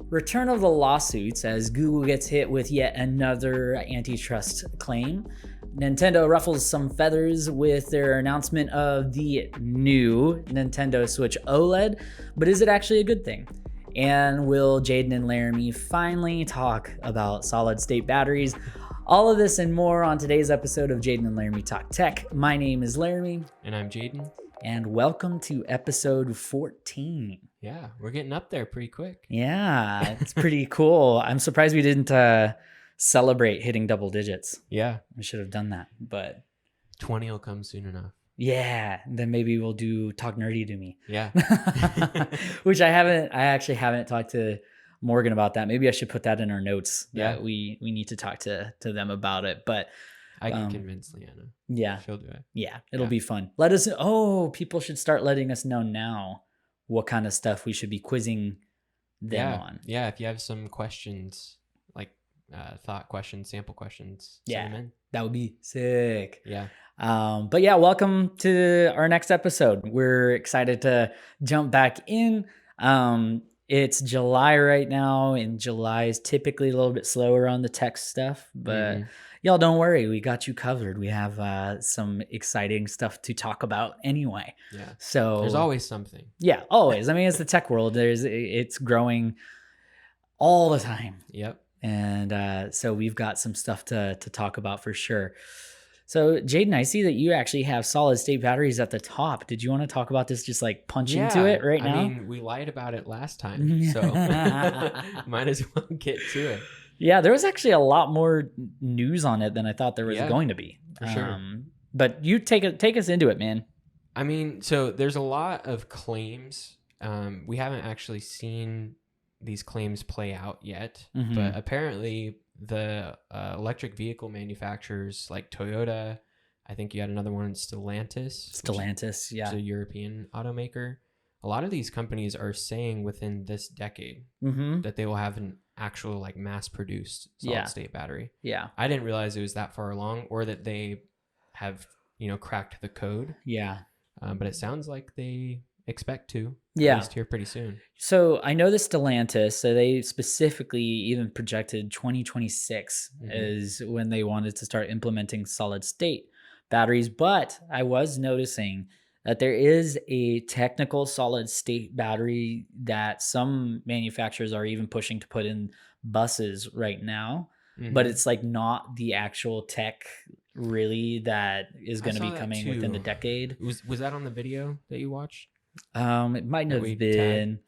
Return of the lawsuits as Google gets hit with yet another antitrust claim. Nintendo ruffles some feathers with their announcement of the new Nintendo Switch OLED, but is it actually a good thing? And will Jaydan and Laramie finally talk about solid state batteries? All of this and more on today's episode of Jaydan and Laramie Talk Tech. My name is Laramie. And I'm Jaydan. And welcome to episode 14. Yeah, we're getting up there pretty quick. Yeah, it's pretty cool. I'm surprised we didn't celebrate hitting double digits. Yeah. We should have done that, but 20 will come soon enough. yeah, then maybe we'll do Talk Nerdy to Me. Yeah. Which I actually haven't talked to Morgan about that. Maybe I should put that in our notes that we need to talk to them about it. But I can convince Leanna. Yeah. She'll do it. Yeah, it'll be fun. Let us people should start letting us know now what kind of stuff we should be quizzing them on. Yeah, if you have some questions, like thought questions, sample questions, send them in. That would be sick. Yeah. But yeah, welcome to our next episode. We're excited to jump back in. It's July right now, and July is typically a little bit slower on the tech stuff, but y'all don't worry, we got you covered. We have some exciting stuff to talk about anyway. Yeah. So there's always something. Yeah, always. I mean, it's the tech world. It's growing all the time. Yep. And so we've got some stuff to talk about for sure. So Jaydan, I see that you actually have solid state batteries at the top. Did you want to talk about this? Just like punch into it right now? I mean, we lied about it last time, so might as well get to it. Yeah, there was actually a lot more news on it than I thought there was going to be. For sure. But you take us into it, man. I mean, so there's a lot of claims. We haven't actually seen these claims play out yet, but apparently the electric vehicle manufacturers like Toyota, I think you had another one, Stellantis, yeah. It's a European automaker. A lot of these companies are saying within this decade that they will have an actual like mass-produced solid-state battery. Yeah. I didn't realize it was that far along, or that they have, cracked the code. Yeah. But it sounds like they expect to. Yeah. At least here pretty soon. So I know the Stellantis, so they specifically even projected 2026 is when they wanted to start implementing solid state batteries. But I was noticing that there is a technical solid state battery that some manufacturers are even pushing to put in buses right now. But it's like not the actual tech really that is going to be coming within the decade. Was that on the video that you watched? It might have been.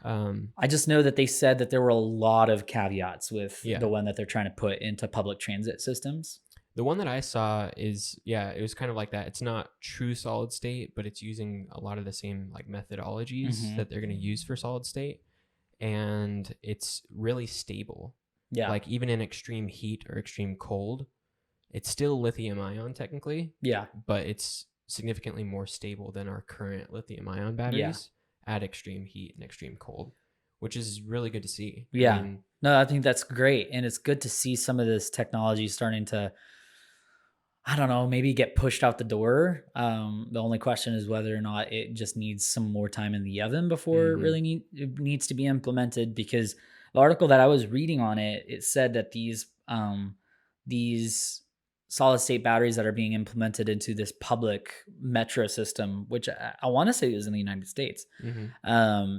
I just know that they said that there were a lot of caveats with the one that they're trying to put into public transit systems. The one that I saw is, it was kind of like that. It's not true solid state, but it's using a lot of the same like methodologies that they're going to use for solid state. And it's really stable. Yeah. Like even in extreme heat or extreme cold, it's still lithium ion technically. Yeah. But it's significantly more stable than our current lithium ion batteries at extreme heat and extreme cold, which is really good to see. Yeah. No, I think that's great. And it's good to see some of this technology starting to, I don't know, maybe get pushed out the door. The only question is whether or not it just needs some more time in the oven before it really needs to be implemented, because the article that I was reading on it said that these solid state batteries that are being implemented into this public metro system, which I want to say is in the United States.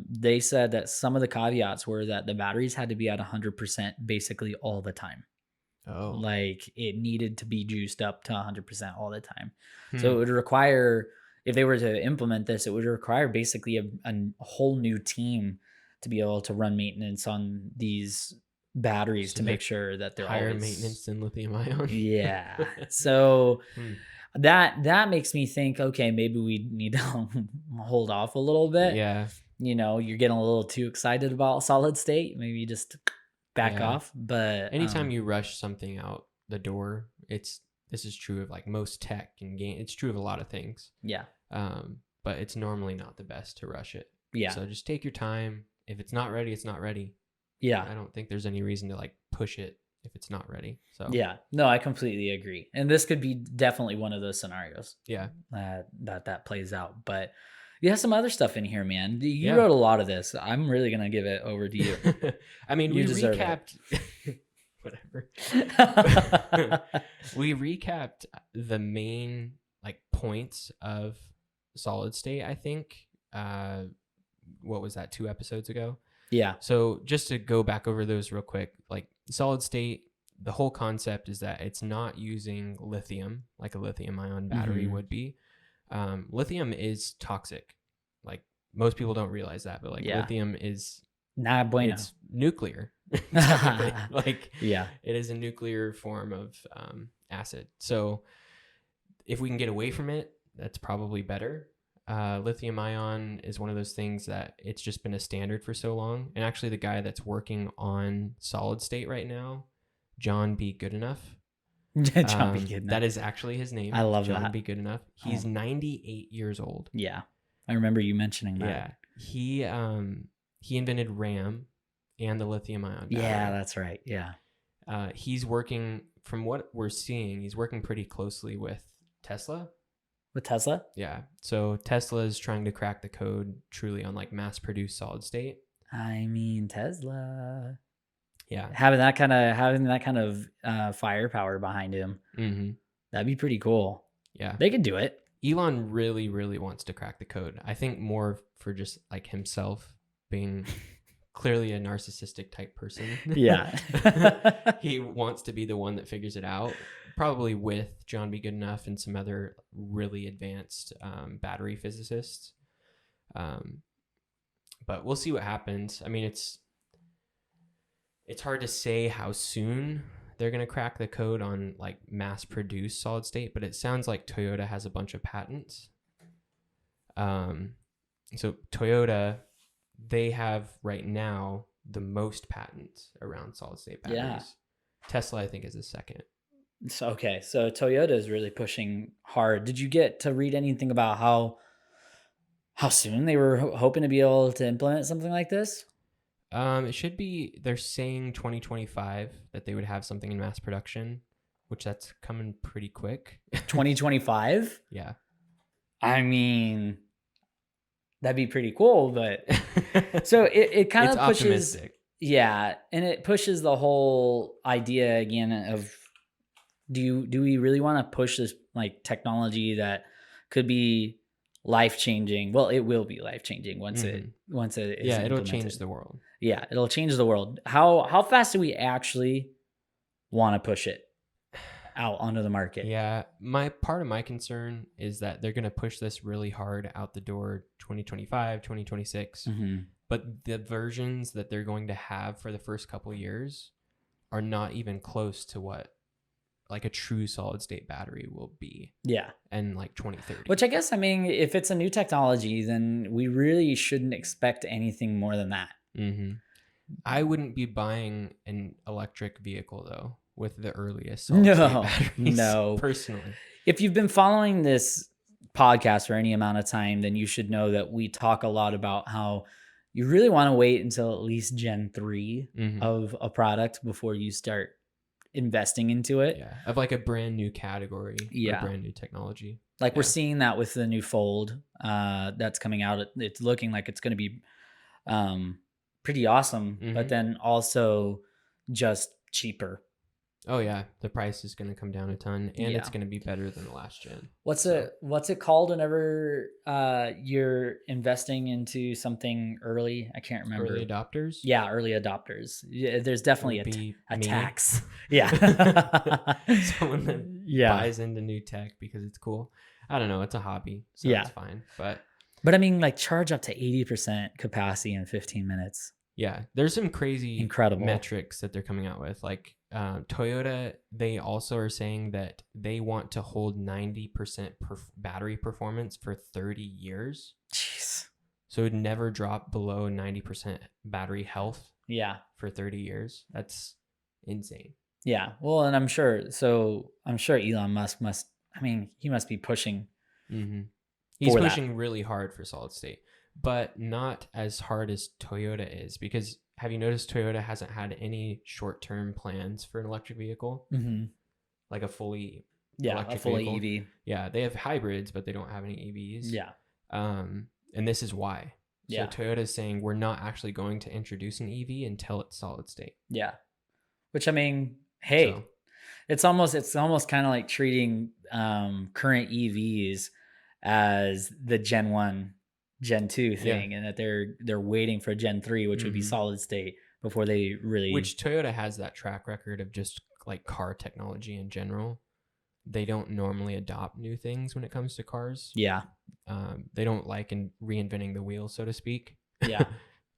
They said that some of the caveats were that the batteries had to be at 100% basically all the time. Oh, like it needed to be juiced up to 100% all the time. So it would require, if they were to implement this, it would require basically a whole new team to be able to run maintenance on these batteries to make sure that they're higher maintenance than lithium ion. Yeah. So that makes me think, okay, maybe we need to hold off a little bit. Yeah. You're getting a little too excited about solid state. Maybe just back off. But anytime you rush something out the door, this is true of like most tech and game. It's true of a lot of things. Yeah. But it's normally not the best to rush it. Yeah. So just take your time. If it's not ready, it's not ready. Yeah. I don't think there's any reason to like push it if it's not ready. So yeah, no, I completely agree. And this could be definitely one of those scenarios. Yeah. That plays out. But You have some other stuff in here, man. You Yeah. wrote a lot of this. I'm really gonna give it over to you. I mean, You we deserve recapped. Whatever. We recapped the main like points of solid state. I think. What was that? 2 episodes ago. Yeah. So just to go back over those real quick, like solid state, the whole concept is that it's not using lithium like a lithium ion battery would be. Lithium is toxic. Like most people don't realize that, but like lithium is not bueno. It's nuclear. Like yeah, it is a nuclear form of acid. So if we can get away from it, that's probably better. Lithium ion is one of those things that it's just been a standard for so long. And actually the guy that's working on solid state right now, John B. Goodenough. John B. Goodenough. That is actually his name. I love John that. B. Goodenough. He's 98 years old. Yeah. I remember you mentioning that. Yeah. He invented RAM and the lithium ion battery. Yeah, that's right. Yeah. He's working, from what we're seeing, he's working pretty closely with Tesla. With Tesla? Yeah. So Tesla is trying to crack the code truly on like mass produced solid state. I mean, Tesla. Yeah. Having that kind of firepower behind him. Mm-hmm. That'd be pretty cool. Yeah. They could do it. Elon really, really wants to crack the code. I think more for just like himself being clearly a narcissistic type person. Yeah. He wants to be the one that figures it out, probably with John B. Goodenough and some other really advanced battery physicists. But we'll see what happens. I mean, it's hard to say how soon they're going to crack the code on like mass produced solid state, but it sounds like Toyota has a bunch of patents. So Toyota, they have right now the most patents around solid state batteries. Yeah. Tesla, I think, is the second. So Toyota is really pushing hard. Did you get to read anything about how soon they were hoping to be able to implement something like this? It should be, they're saying 2025 that they would have something in mass production, which that's coming pretty quick. 2025? Yeah. I mean, that'd be pretty cool, but so it kind of pushes optimistic. Yeah, and it pushes the whole idea again of do we really want to push this like technology that could be life-changing? Well, it will be life-changing once it is Yeah, it'll implemented. change the world. Yeah, it'll change the world. How fast do we actually want to push it out onto the market? Yeah, part of my concern is that they're going to push this really hard out the door 2025, 2026. But the versions that they're going to have for the first couple of years are not even close to what like a true solid state battery will be. Yeah. And like 2030. Which I guess, I mean, if it's a new technology, then we really shouldn't expect anything more than that. I wouldn't be buying an electric vehicle though with the earliest solid state batteries. No. Personally. If you've been following this podcast for any amount of time, then you should know that we talk a lot about how you really want to wait until at least Gen 3 of a product before you start investing into it. Yeah, of like a brand new category. Yeah, brand new technology. Like we're seeing that with the new Fold that's coming out. It's looking like it's going to be pretty awesome, but then also just cheaper. Oh yeah, the price is going to come down a ton, and it's going to be better than the last gen. What's it called whenever you're investing into something early? I can't remember. Early adopters? Yeah, early adopters. Yeah, there's definitely a tax. Yeah. Someone that buys into new tech because it's cool. I don't know. It's a hobby, so it's fine. But I mean, like charge up to 80% capacity in 15 minutes. Yeah, there's some crazy incredible metrics that they're coming out with. Like Toyota, they also are saying that they want to hold 90% battery performance for 30 years. Jeez. So it would never drop below 90% battery health. Yeah. For 30 years. That's insane. Yeah. Well, and I'm sure Elon Musk he must be pushing. He's pushing really hard for solid state, but not as hard as Toyota is, because have you noticed Toyota hasn't had any short-term plans for an electric vehicle? Like a fully electric fully vehicle. EV. Yeah, they have hybrids, but they don't have any EVs. Yeah. and this is why. So Yeah. Toyota is saying we're not actually going to introduce an EV until it's solid state. Yeah. Which, I mean, hey, So, it's almost kind of like treating current EVs as the Gen 1, Gen 2 thing, and that they're waiting for Gen 3, which would be solid state, before they really... Which Toyota has that track record of just like car technology in general. They don't normally adopt new things when it comes to cars. Yeah. They don't like reinventing the wheel, so to speak. Yeah.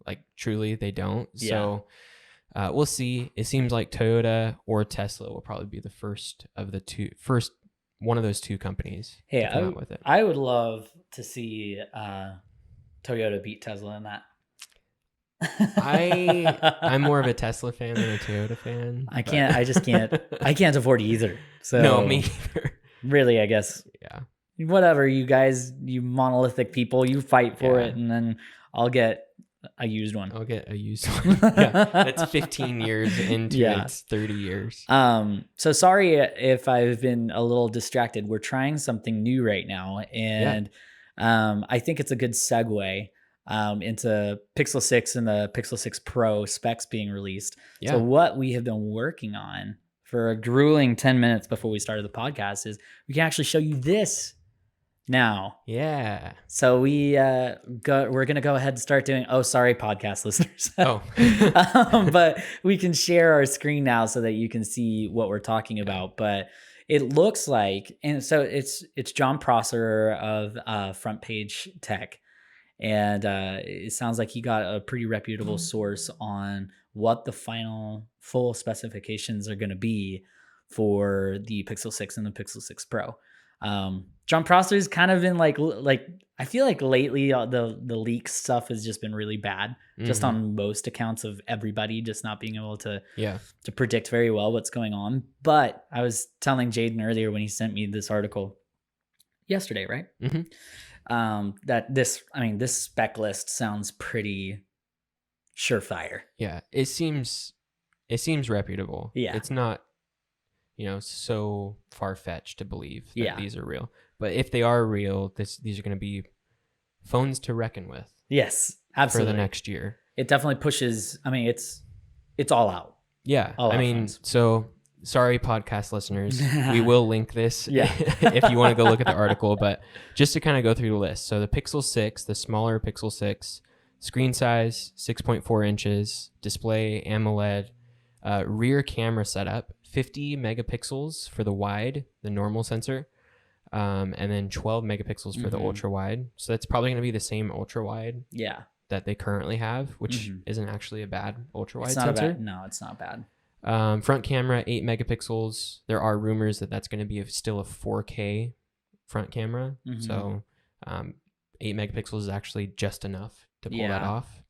Like truly, they don't. Yeah. So we'll see. It seems like Toyota or Tesla will probably be the first one of those two companies to come out with it. I would love to see Toyota beat Tesla in that. I'm more of a Tesla fan than a Toyota fan. I can't afford either. So no, me either. Really, I guess. Yeah. Whatever, you guys, you monolithic people, you fight for it, and then I'll get a used one. I'll get a used one. Yeah, that's 15 years into its 30 years. So sorry if I've been a little distracted. We're trying something new right now, and I think it's a good segue into Pixel 6 and the Pixel 6 Pro specs being released. Yeah. So what we have been working on for a grueling 10 minutes before we started the podcast is we can actually show you this now. Yeah. So we're going to go ahead and start doing, sorry, podcast listeners. But we can share our screen now so that you can see what we're talking about. But it looks like, and so it's John Prosser of Front Page Tech. And it sounds like he got a pretty reputable source on what the final full specifications are going to be for the Pixel 6 and the Pixel 6 Pro. John Prosser's kind of been like I feel like lately the leak stuff has just been really bad, just on most accounts of everybody just not being able to predict very well what's going on. But I was telling Jaydan earlier when he sent me this article yesterday, right? That this spec list sounds pretty surefire. Yeah, it seems reputable. Yeah, it's not so far-fetched to believe that these are real. But if they are real, these are going to be phones to reckon with. Yes, absolutely. For the next year. It definitely pushes. I mean, it's all out. Yeah. All out phones. So sorry, podcast listeners. We will link this if you want to go look at the article. But just to kind of go through the list. So the Pixel 6, the smaller Pixel 6, screen size, 6.4 inches, display, AMOLED, rear camera setup, 50 megapixels for the wide, the normal sensor, and then 12 megapixels for the ultra wide. So that's probably going to be the same ultra wide that they currently have, which isn't actually a bad ultra wide sensor. No, it's not bad. Front camera, 8 megapixels. There are rumors that that's going to be still a 4K front camera. So 8 megapixels is actually just enough to pull that off.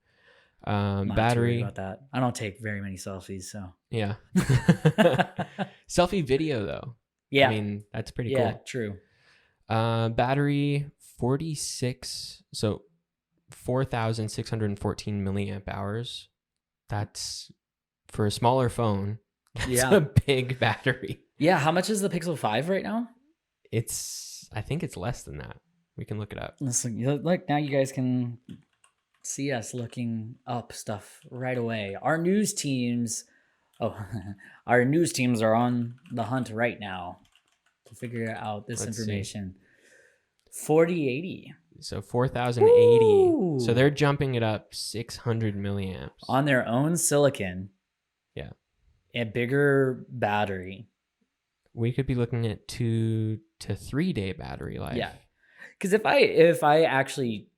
Battery about that. I don't take very many selfies, so yeah. Selfie video though. Yeah, I mean that's pretty cool. Yeah, true. Battery 4,614 milliamp hours. That's for a smaller phone. That's a big battery. Yeah, how much is the Pixel 5 right now? I think it's less than that. We can look it up. Listen, like now you guys can see us looking up stuff right away. Our news teams are on the hunt right now to figure out this information. 4080. So 4,080. So they're jumping it up 600 milliamps on their own silicon. Yeah. A bigger battery. We could be looking at 2 to 3 day battery life. Yeah. Because if I actually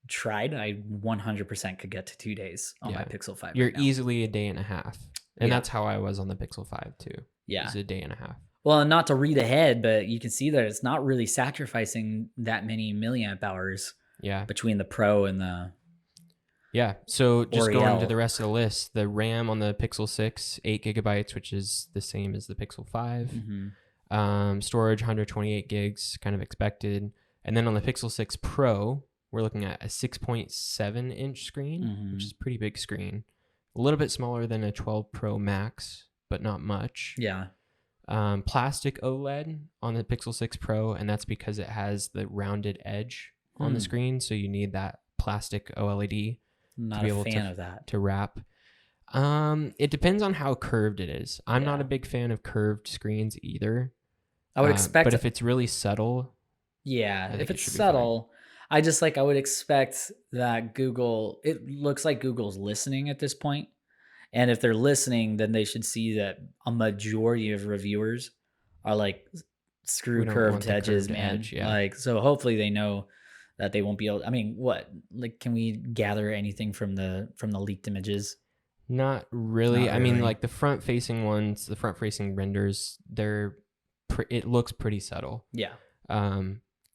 tried, I 100% could get to 2 days on my Pixel 5. You're easily a day and a half. And that's how I was on the Pixel 5 too. Yeah. It's a day and a half. Well, and not to read ahead, but you can see that it's not really sacrificing that many milliamp hours between the Pro and the So just Oriel. going to the rest of the list, the RAM on the Pixel 6, 8 gigabytes, which is the same as the Pixel 5. Storage, 128 gigs, kind of expected. And then on the Pixel 6 Pro, we're looking at a 6.7 inch screen, which is a pretty big screen. A little bit smaller than a 12 Pro Max, but not much. Yeah. Plastic OLED on the Pixel 6 Pro, and that's because it has the rounded edge on the screen, so you need that plastic OLED Not to be a able fan of that. to wrap. It depends on how curved it is. I'm not Yeah. a big fan of curved screens either. I would expect, but if it's really subtle, yeah, I if think it it's should be fine. subtle, I would expect that Google, it looks like Google's listening at this point. And if they're listening, then they should see that a majority of reviewers are like, screw We don't want curved the edges, curved man. edge, yeah. Like, so hopefully they know that they won't be able, I mean, what, like, can we gather anything from the leaked images? Not really. Not I mean, really. like the front-facing ones, the front-facing renders, it looks pretty subtle. Yeah.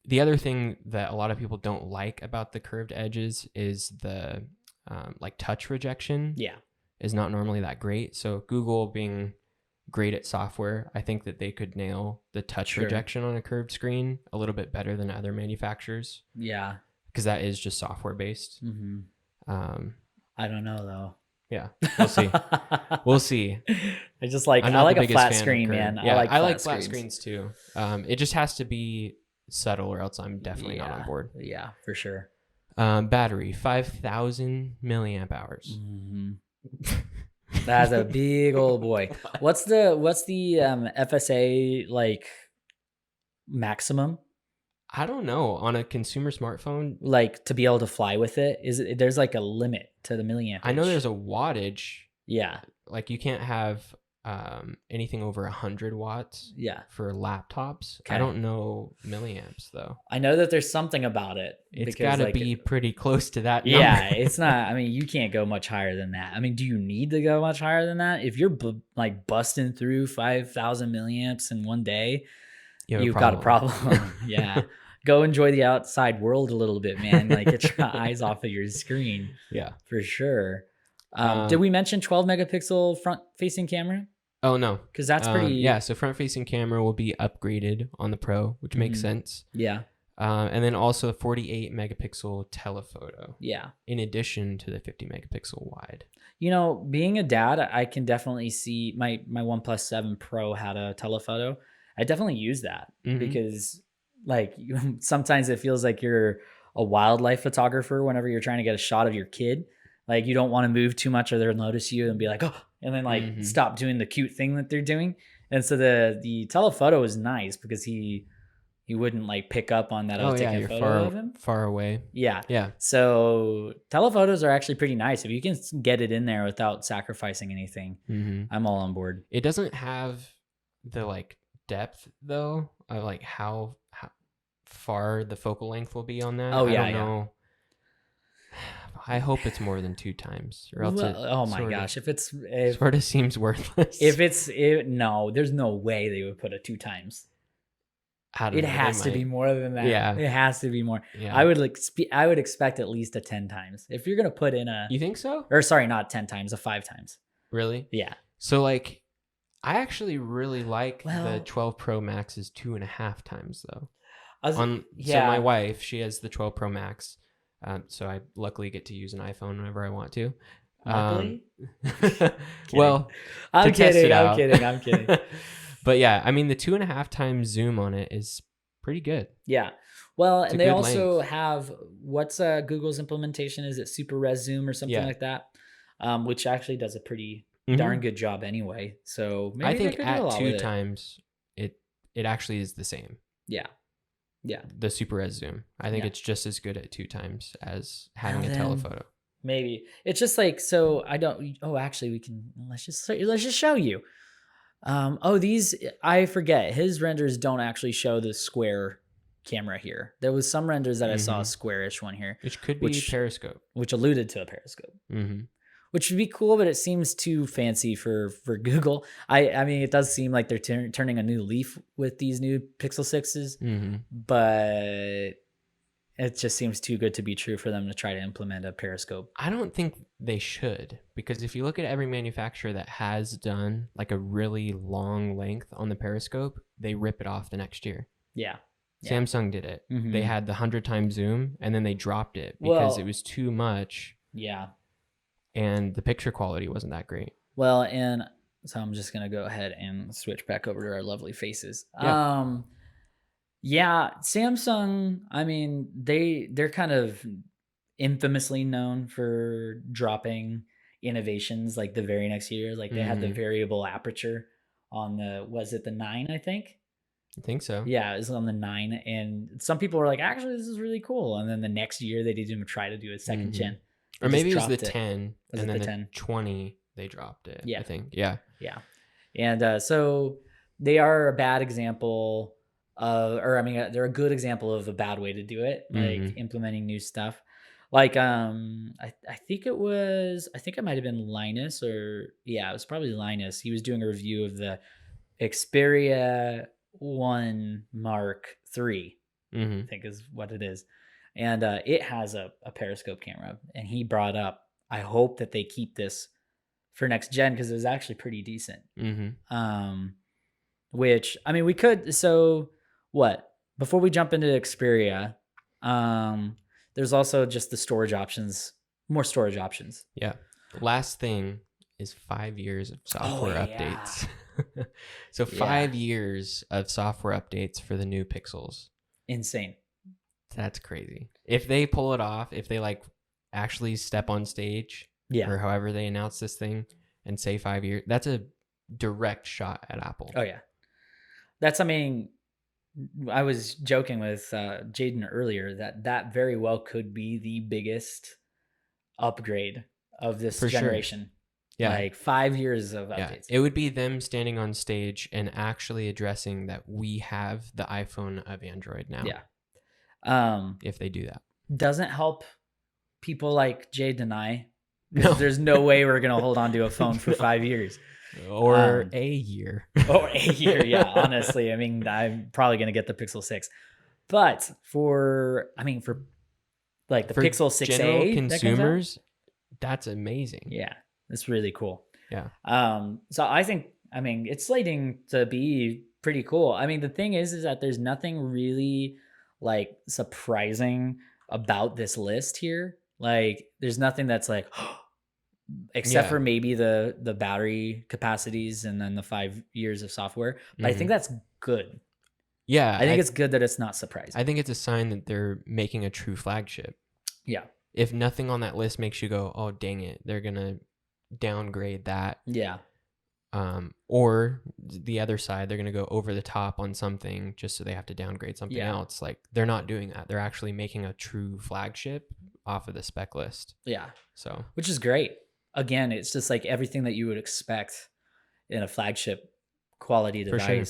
The other thing that a lot of people don't like about the curved edges is the like touch rejection. Yeah. Is not normally that great. So Google being great at software, I think that they could nail the touch rejection on a curved screen a little bit better than other manufacturers. Yeah. Because that is just software based. I don't know though. Yeah, we'll see. We'll see. I just like, I'm I not like the a biggest flat fan of screen, curved. man. Yeah, I like flat screens too. It just has to be subtle, or else I'm definitely not on board. Yeah, for sure. Battery 5,000 milliamp hours. That's a big old boy. What's the FSA like maximum? I don't know. On a consumer smartphone, Like to be able to fly with it, there's like a limit to the milliamp? I know there's a wattage. Yeah. Like you can't have anything over 100 watts. Yeah. For laptops. Okay. I don't know milliamps though. I know that there's something about it. It's got to be pretty close to that number. Yeah, it's not. I mean, you can't go much higher than that. I mean, do you need to go much higher than that? If you're like busting through 5,000 milliamps in one day, you've got a problem. Yeah. Go enjoy the outside world a little bit, man. Like get your eyes off of your screen. Yeah. For sure. Did we mention 12 megapixel front facing camera? Oh, no. Because that's pretty... yeah, so front facing camera will be upgraded on the Pro, which makes sense. Yeah. And then also 48 megapixel telephoto. Yeah. In addition to the 50 megapixel wide. You know, being a dad, I can definitely see my OnePlus 7 Pro had a telephoto. I definitely use that because like sometimes it feels like you're a wildlife photographer whenever you're trying to get a shot of your kid. Like you don't want to move too much or they'll notice you and be like, oh, and then like stop doing the cute thing that they're doing. And so the telephoto is nice because he wouldn't like pick up on that. I was taking a photo of him far away. Yeah. Yeah. So telephotos are actually pretty nice. If you can get it in there without sacrificing anything, I'm all on board. It doesn't have the like depth though, of like how far the focal length will be on that. Oh yeah. I don't know. I hope it's more than 2 times, or else oh my gosh, if sort of seems worthless. No, there's no way they would put it 2 times. It has to be more than that. Yeah, it has to be more. Yeah. I would expect at least a 10 times if you're gonna put in a. You think so? Or sorry, not 10 times, a 5 times. Really? Yeah. So like, I actually really like the 12 Pro Max's 2.5 times though. So my wife, she has the 12 Pro Max. So I luckily get to use an iPhone whenever I want to. Luckily? Well, I'm kidding. But yeah, I mean the 2.5 times zoom on it is pretty good. Yeah. Well, and they also have what's Google's implementation? Is it Super Res Zoom or something like that? Which actually does a pretty darn good job anyway. So maybe I think at 2 times it actually is the same. Yeah. Yeah. The Super Res Zoom. I think it's just as good at 2 times as having a telephoto. Maybe. It's just like, so I don't, actually we can, let's just show you. These, I forget, his renders don't actually show the square camera here. There was some renders that I saw a squarish one here. Which could be periscope. Which alluded to a periscope. Which would be cool, but it seems too fancy for Google. I mean, it does seem like they're turning a new leaf with these new Pixel 6s, but it just seems too good to be true for them to try to implement a periscope. I don't think they should, because if you look at every manufacturer that has done like a really long length on the periscope, they rip it off the next year. Yeah. Samsung did it. They had the 100 times zoom and then they dropped it because it was too much. Yeah. And the picture quality wasn't that great. Well, and so I'm just going to go ahead and switch back over to our lovely faces. Yeah, Samsung, I mean, they're kind of infamously known for dropping innovations like the very next year. Like they had the variable aperture on was it the 9, I think? I think so. Yeah, it was on the 9. And some people were like, actually, this is really cool. And then the next year, they didn't even try to do a second gen. They Or maybe it was the dropped 10, Was and it then the the 10? 20, they dropped it, Yeah. I think. Yeah. Yeah. And so they are a bad example they're a good example of a bad way to do it, like implementing new stuff. Like, I think it might have been Linus, or yeah, it was probably Linus. He was doing a review of the Xperia 1 Mark III, I think is what it is. And it has a periscope camera. And he brought up, I hope that they keep this for next gen, because it was actually pretty decent. Which, I mean, we could, so what? Before we jump into Xperia, there's also just the storage options, more storage options. Yeah. Last thing is 5 years of software updates. So 5 years of software updates for the new Pixels. Insane. That's crazy. If they pull it off, if they like actually step on stage, or however they announce this thing and say 5 years, that's a direct shot at Apple. Oh yeah. I mean, I was joking with Jaydan earlier that very well could be the biggest upgrade of this generation. Sure. Yeah. Like 5 years of updates. It would be them standing on stage and actually addressing that we have the iPhone of Android now. Yeah. If they do that. Doesn't help people like Jaydan and I. No. There's no way we're going to hold on to a phone for 5 years. Or a year. Yeah, honestly. I mean, I'm probably going to get the Pixel 6. But for like the Pixel 6a, general consumers, that's amazing. Yeah, it's really cool. Yeah. So I think, it's slating to be pretty cool. I mean, the thing is that there's nothing really like surprising about this list here. Like, there's nothing that's like, except for maybe the battery capacities and then the 5 years of software. But I think that's good. Yeah. I think it's good that it's not surprising. I think it's a sign that they're making a true flagship. Yeah. If nothing on that list makes you go, oh, dang it, they're going to downgrade that. Yeah. Or the other side, they're going to go over the top on something just so they have to downgrade something else. Like, they're not doing that. They're actually making a true flagship off of the spec list. Yeah. So, which is great. Again, it's just like everything that you would expect in a flagship quality device. For sure.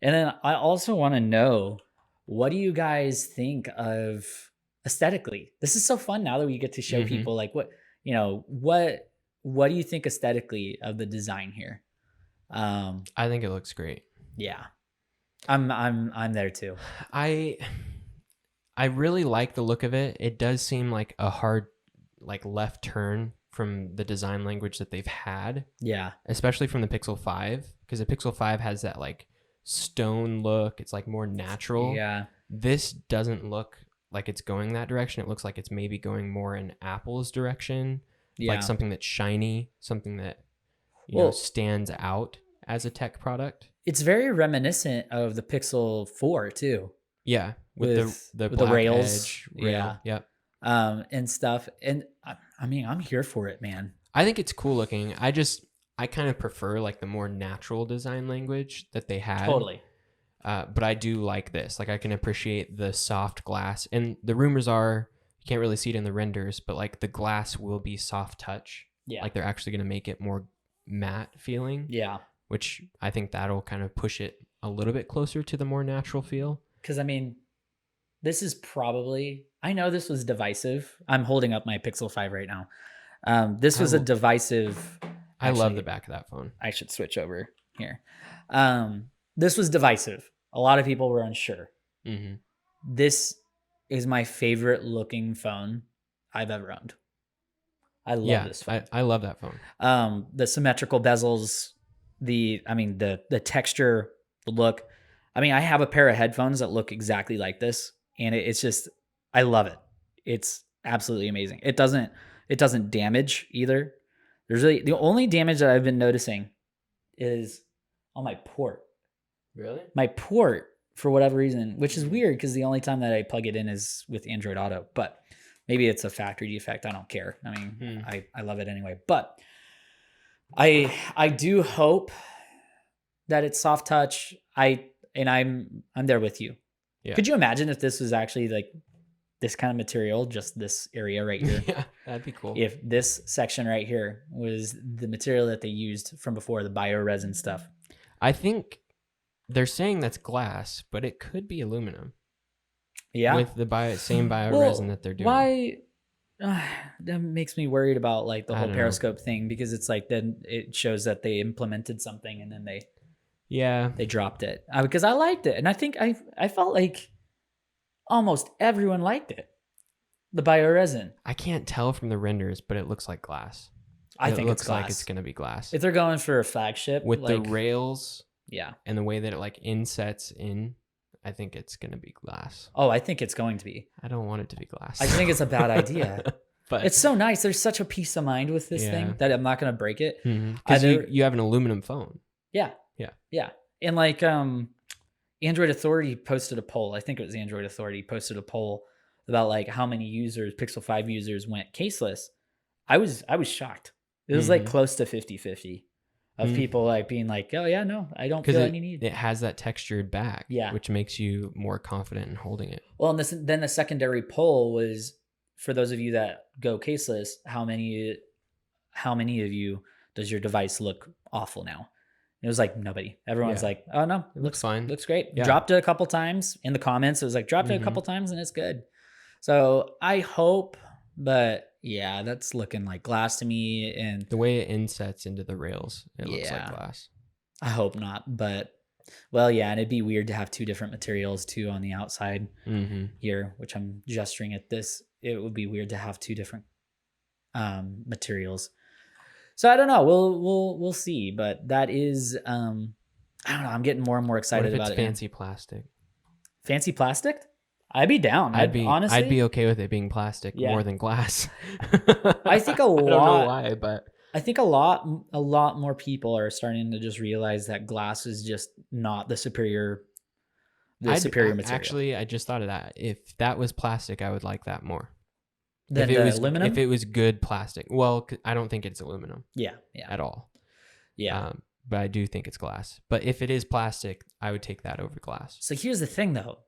And then I also want to know, what do you guys think of aesthetically? This is so fun now that we get to show people like what do you think aesthetically of the design here? I think it looks great. Yeah. I'm there too. I really like the look of it. It does seem like a hard left turn from the design language that they've had. Yeah. Especially from the Pixel 5, because the Pixel 5 has that like stone look. It's like more natural. Yeah. This doesn't look like it's going that direction. It looks like it's maybe going more in Apple's direction. Yeah. Like something that's shiny, something that stands out as a tech product. It's very reminiscent of the Pixel 4 too. Yeah. With the rails. Edge rail. Yeah. Yep. And stuff. And I'm here for it, man. I think it's cool looking. I kind of prefer like the more natural design language that they had. Totally. But I do like this. Like, I can appreciate the soft glass. And the rumors are, you can't really see it in the renders, but like the glass will be soft touch. Yeah. Like, they're actually going to make it more matte feeling. Yeah. Which I think that'll kind of push it a little bit closer to the more natural feel. Because this is probably, I know this was divisive. I'm holding up my Pixel 5 right now. This was a divisive. I love the back of that phone. I should switch over here. This was divisive. A lot of people were unsure. Mm-hmm. This is my favorite looking phone I've ever owned. I love this phone. I love that phone. The symmetrical bezels, the texture, the look. I have a pair of headphones that look exactly like this, and it's just, I love it. It's absolutely amazing. It doesn't damage either. There's really, the only damage that I've been noticing is on my port. Really? My port, for whatever reason, which is weird because the only time that I plug it in is with Android Auto. But Maybe it's a factory defect. I don't care. I mean, I love it anyway. But I do hope that it's soft touch. I'm there with you. Yeah. Could you imagine if this was actually like this kind of material, just this area right here? Yeah, that'd be cool. If this section right here was the material that they used from before, the bioresin stuff. I think they're saying that's glass, but it could be aluminum. Yeah. With the same bioresin that they're doing. Why? That makes me worried about like the whole periscope thing, because it's like then it shows that they implemented something and then they dropped it. Because I liked it, and I think I felt like almost everyone liked it. The bioresin. I can't tell from the renders, but it looks like glass. I think it looks like it's gonna be glass. If they're going for a flagship with like, the rails, yeah, and the way that it like insets in, I think it's gonna be glass. Oh, I think it's going to be. I don't want it to be glass. I think it's a bad idea. But it's so nice. There's such a peace of mind with this thing that I'm not gonna break it. Because you have an aluminum phone. Yeah. And like Android Authority posted a poll. I think it was Android Authority posted a poll about like how many users, Pixel 5 users, went caseless. I was shocked. It was like close to 50-50 of people like being like, oh yeah, no, I don't feel any need. It has that textured back, which makes you more confident in holding it. Well, and then the secondary poll was, for those of you that go caseless, how many of you does your device look awful now? It was like nobody. Everyone's like, oh no, it looks fine. Looks great. Yeah. Dropped it a couple times in the comments. It was like, dropped it a couple times and it's good. So I hope, but yeah, that's looking like glass to me. And the way it insets into the rails, it looks like glass. I hope not, but well, yeah, and it'd be weird to have two different materials too on the outside here, which I'm gesturing at this. It would be weird to have two different materials. So I don't know. We'll see, but that is I don't know. I'm getting more and more excited about it. Fancy plastic. Fancy plastic? I'd be down. I'd be okay with it being plastic more than glass. I think a lot. I don't know why, but I think a lot more people are starting to just realize that glass is just not the superior material. Actually, I just thought of that. If that was plastic, I would like that more. Then if it was aluminum? If it was good plastic. Well, I don't think it's aluminum. Yeah. At all. Yeah. But I do think it's glass. But if it is plastic, I would take that over glass. So here's the thing, though.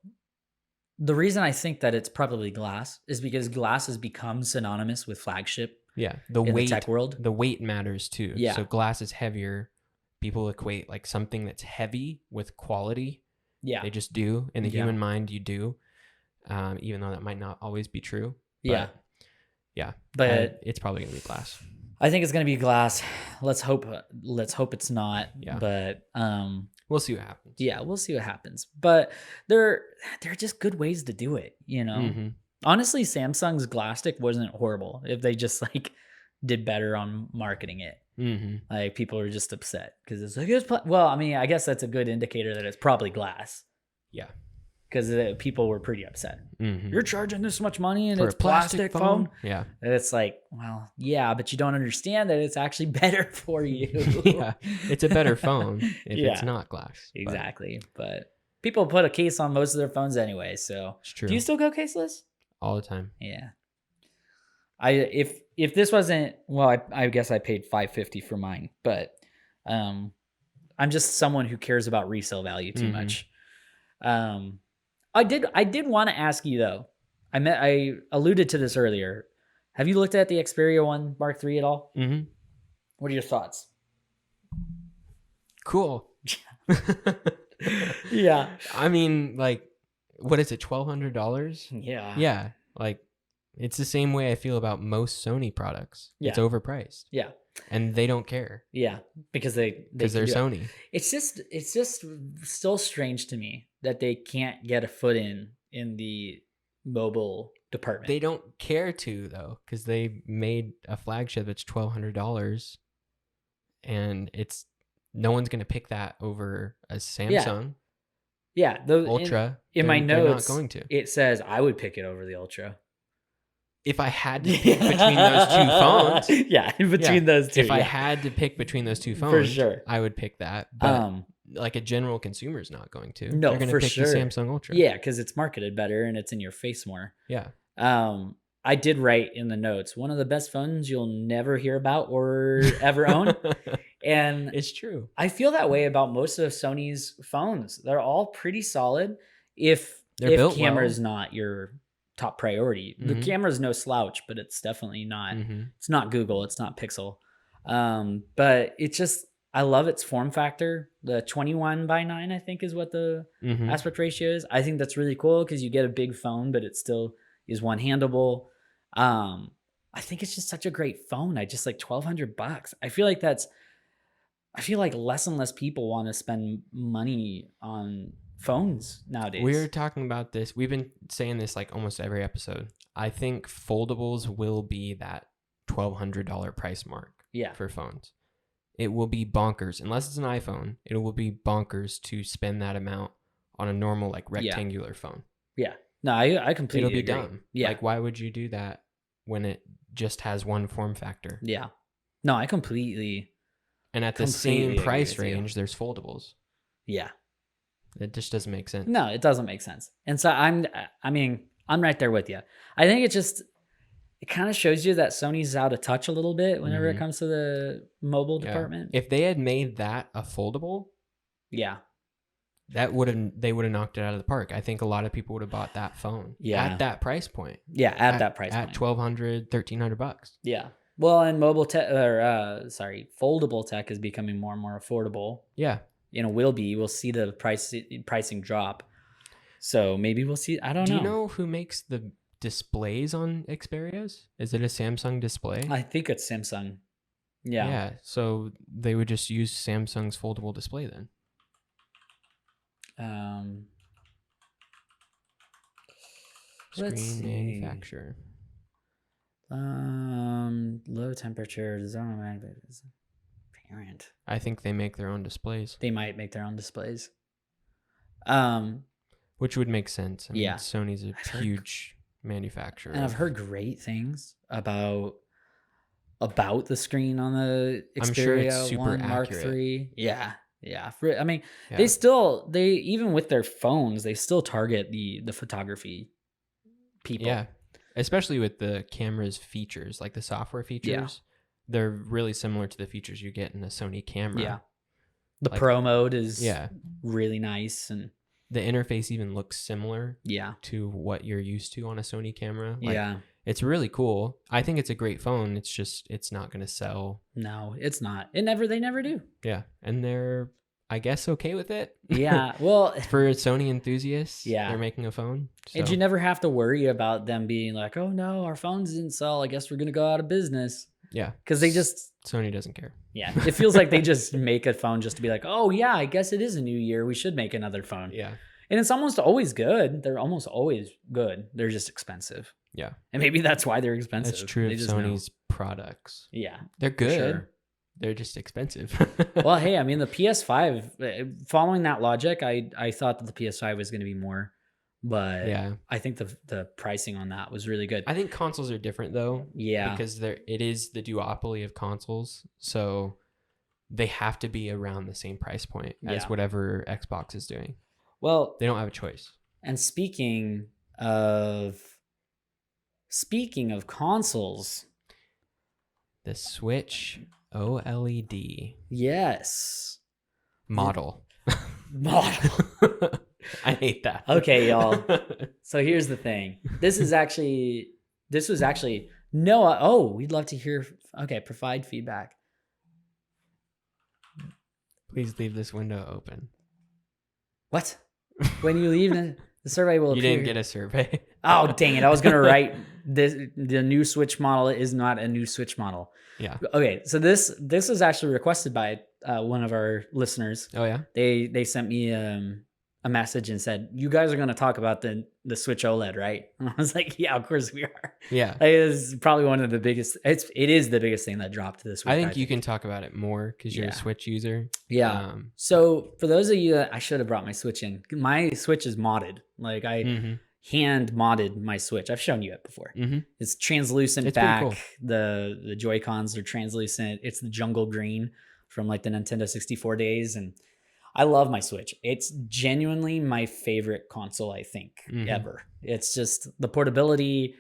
The reason I think that it's probably glass is because glass has become synonymous with flagship. Yeah. The weight, the tech world. The weight matters too. Yeah. So glass is heavier. People equate like something that's heavy with quality. Yeah. They just do. In the human mind, you do. Even though that might not always be true. But, yeah. But it's probably going to be glass. I think it's going to be glass. Let's hope it's not. Yeah. But we'll see what happens. Yeah, we'll see what happens. But they're just good ways to do it, you know. Honestly, Samsung's Glastic wasn't horrible if they just like did better on marketing it. Like people are just upset because it's like well, I mean, I guess that's a good indicator that it's probably glass. Yeah. Because people were pretty upset. You're charging this much money and for it's a plastic phone? Yeah. And it's like, well, yeah, but you don't understand that it's actually better for you. Yeah. It's a better phone if it's not glass. Exactly. But people put a case on most of their phones anyway. So it's true. Do you still go caseless? All the time. Yeah. If this wasn't, well, I guess I paid $550 for mine, but I'm just someone who cares about resale value too much. I did want to ask you though. I alluded to this earlier. Have you looked at the Xperia 1 Mark III at all? What are your thoughts? Cool. Yeah. I mean, like, what is it? $1,200? Yeah. Yeah. Like, it's the same way I feel about most Sony products. Yeah. It's overpriced. Yeah. And they don't care. Yeah, because they're Sony. It's just still strange to me that they can't get a foot in the mobile department. They don't care to though, because they made a flagship that's $1,200, and no one's gonna pick that over a Samsung. Yeah, Ultra. In my notes, not going to. It says I would pick it over the Ultra. If I had to pick between those two phones. Yeah, between those two. If I had to pick between those two phones, for sure, I would pick that. But like a general consumer is not going to. No, they're going to pick the Samsung Ultra. Yeah, because it's marketed better and it's in your face more. Yeah. I did write in the notes, one of the best phones you'll never hear about or ever own. And It's true. I feel that way about most of Sony's phones. They're all pretty solid. If They're built camera well. is not your top priority, the camera is no slouch, but it's definitely not. It's not Google. It's not Pixel. But it's just, I love its form factor. The 21:9, I think, is what the aspect ratio is. I think that's really cool because you get a big phone, but it still is one-handable. I think it's just such a great phone. I just like $1,200. I feel like less and less people want to spend money on phones nowadays. We're talking about this. We've been saying this like almost every episode. I think foldables will be that $1,200 price mark for phones. It will be bonkers. Unless it's an iPhone, it will be bonkers to spend that amount on a normal like rectangular phone. Yeah. No, I completely agree. It'll be dumb. Yeah. Like, why would you do that when it just has one form factor? Yeah. No, I completely. And at the same price range, there's foldables. Yeah. It just doesn't make sense. No, it doesn't make sense. And so I'm right there with you. I think it kind of shows you that Sony's out of touch a little bit whenever it comes to the mobile department. If they had made that a foldable, they would have knocked it out of the park. I think a lot of people would have bought that phone at that price point. Yeah, at that price point. At $1,200, $1,300. Yeah. Well, and mobile tech foldable tech is becoming more and more affordable. Yeah. We'll see the pricing drop. So maybe we'll see. I don't know. Do you know who makes the displays on Xperias? Is it a Samsung display? I think it's Samsung. Yeah. Yeah. So they would just use Samsung's foldable display then. Screen manufacturer. Low temperature design parent. I think they make their own displays. They might make their own displays. Which would make sense. I mean, Sony's a huge manufacturer. And I've heard great things about the screen on the Xperia I'm sure it's super 1 Mark accurate. III. Yeah. I mean, they even with their phones, they still target the photography people. Yeah. Especially with the camera's features, like the software features. They're really similar to the features you get in a Sony camera. Yeah. The Pro mode is Yeah. really nice, and the interface even looks similar yeah. to what you're used to on a Sony camera. Like, yeah. It's really cool. I think it's a great phone. It's just, it's not going to sell. No, it's not. They never do. Yeah. And they're, I guess, okay with it. Yeah. Well, for Sony enthusiasts, yeah, they're making a phone. So. And you never have to worry about them being like, oh no, our phones didn't sell. I guess we're going to go out of business. Yeah. Because they just... Sony doesn't care. Yeah. It feels like they just make a phone just to be like, oh yeah, I guess it is a new year. We should make another phone. Yeah. And it's almost always good. They're almost always good. They're just expensive. Yeah. And maybe that's why they're expensive. That's true of Sony's products. Yeah. They're good. Sure. They're just expensive. Well, hey, I mean, the PS5, following that logic, I thought that the PS5 was going to be more. But yeah, I think the pricing on that was really good. I think consoles are different though. Yeah. Because it is the duopoly of consoles. So they have to be around the same price point as whatever Xbox is doing. Well, they don't have a choice. And speaking of consoles, the Switch OLED. Yes. Model. I hate that. Okay, y'all. So here's the thing. This was actually Noah. Oh, we'd love to hear. Okay, provide feedback. Please leave this window open. What? When you leave, the survey will appear. You didn't get a survey. Oh, dang it. I was going to write this. The new Switch model is not a new Switch model. Yeah. Okay. So this was actually requested by one of our listeners. Oh yeah. They sent me a message and said, you guys are going to talk about the Switch OLED, right? And I was like, yeah, of course we are. Yeah. It is probably one of the biggest. It is the biggest thing that dropped this week. I think you can talk about it more because you're a Switch user. Yeah. So for those of you, I should have brought my Switch in. My Switch is modded. Like I hand modded my Switch. I've shown you it before. It's translucent back. Cool. The Joy-Cons are translucent. It's the jungle green from like the Nintendo 64 days. And I love my Switch. It's genuinely my favorite console, I think, ever. It's just the portability.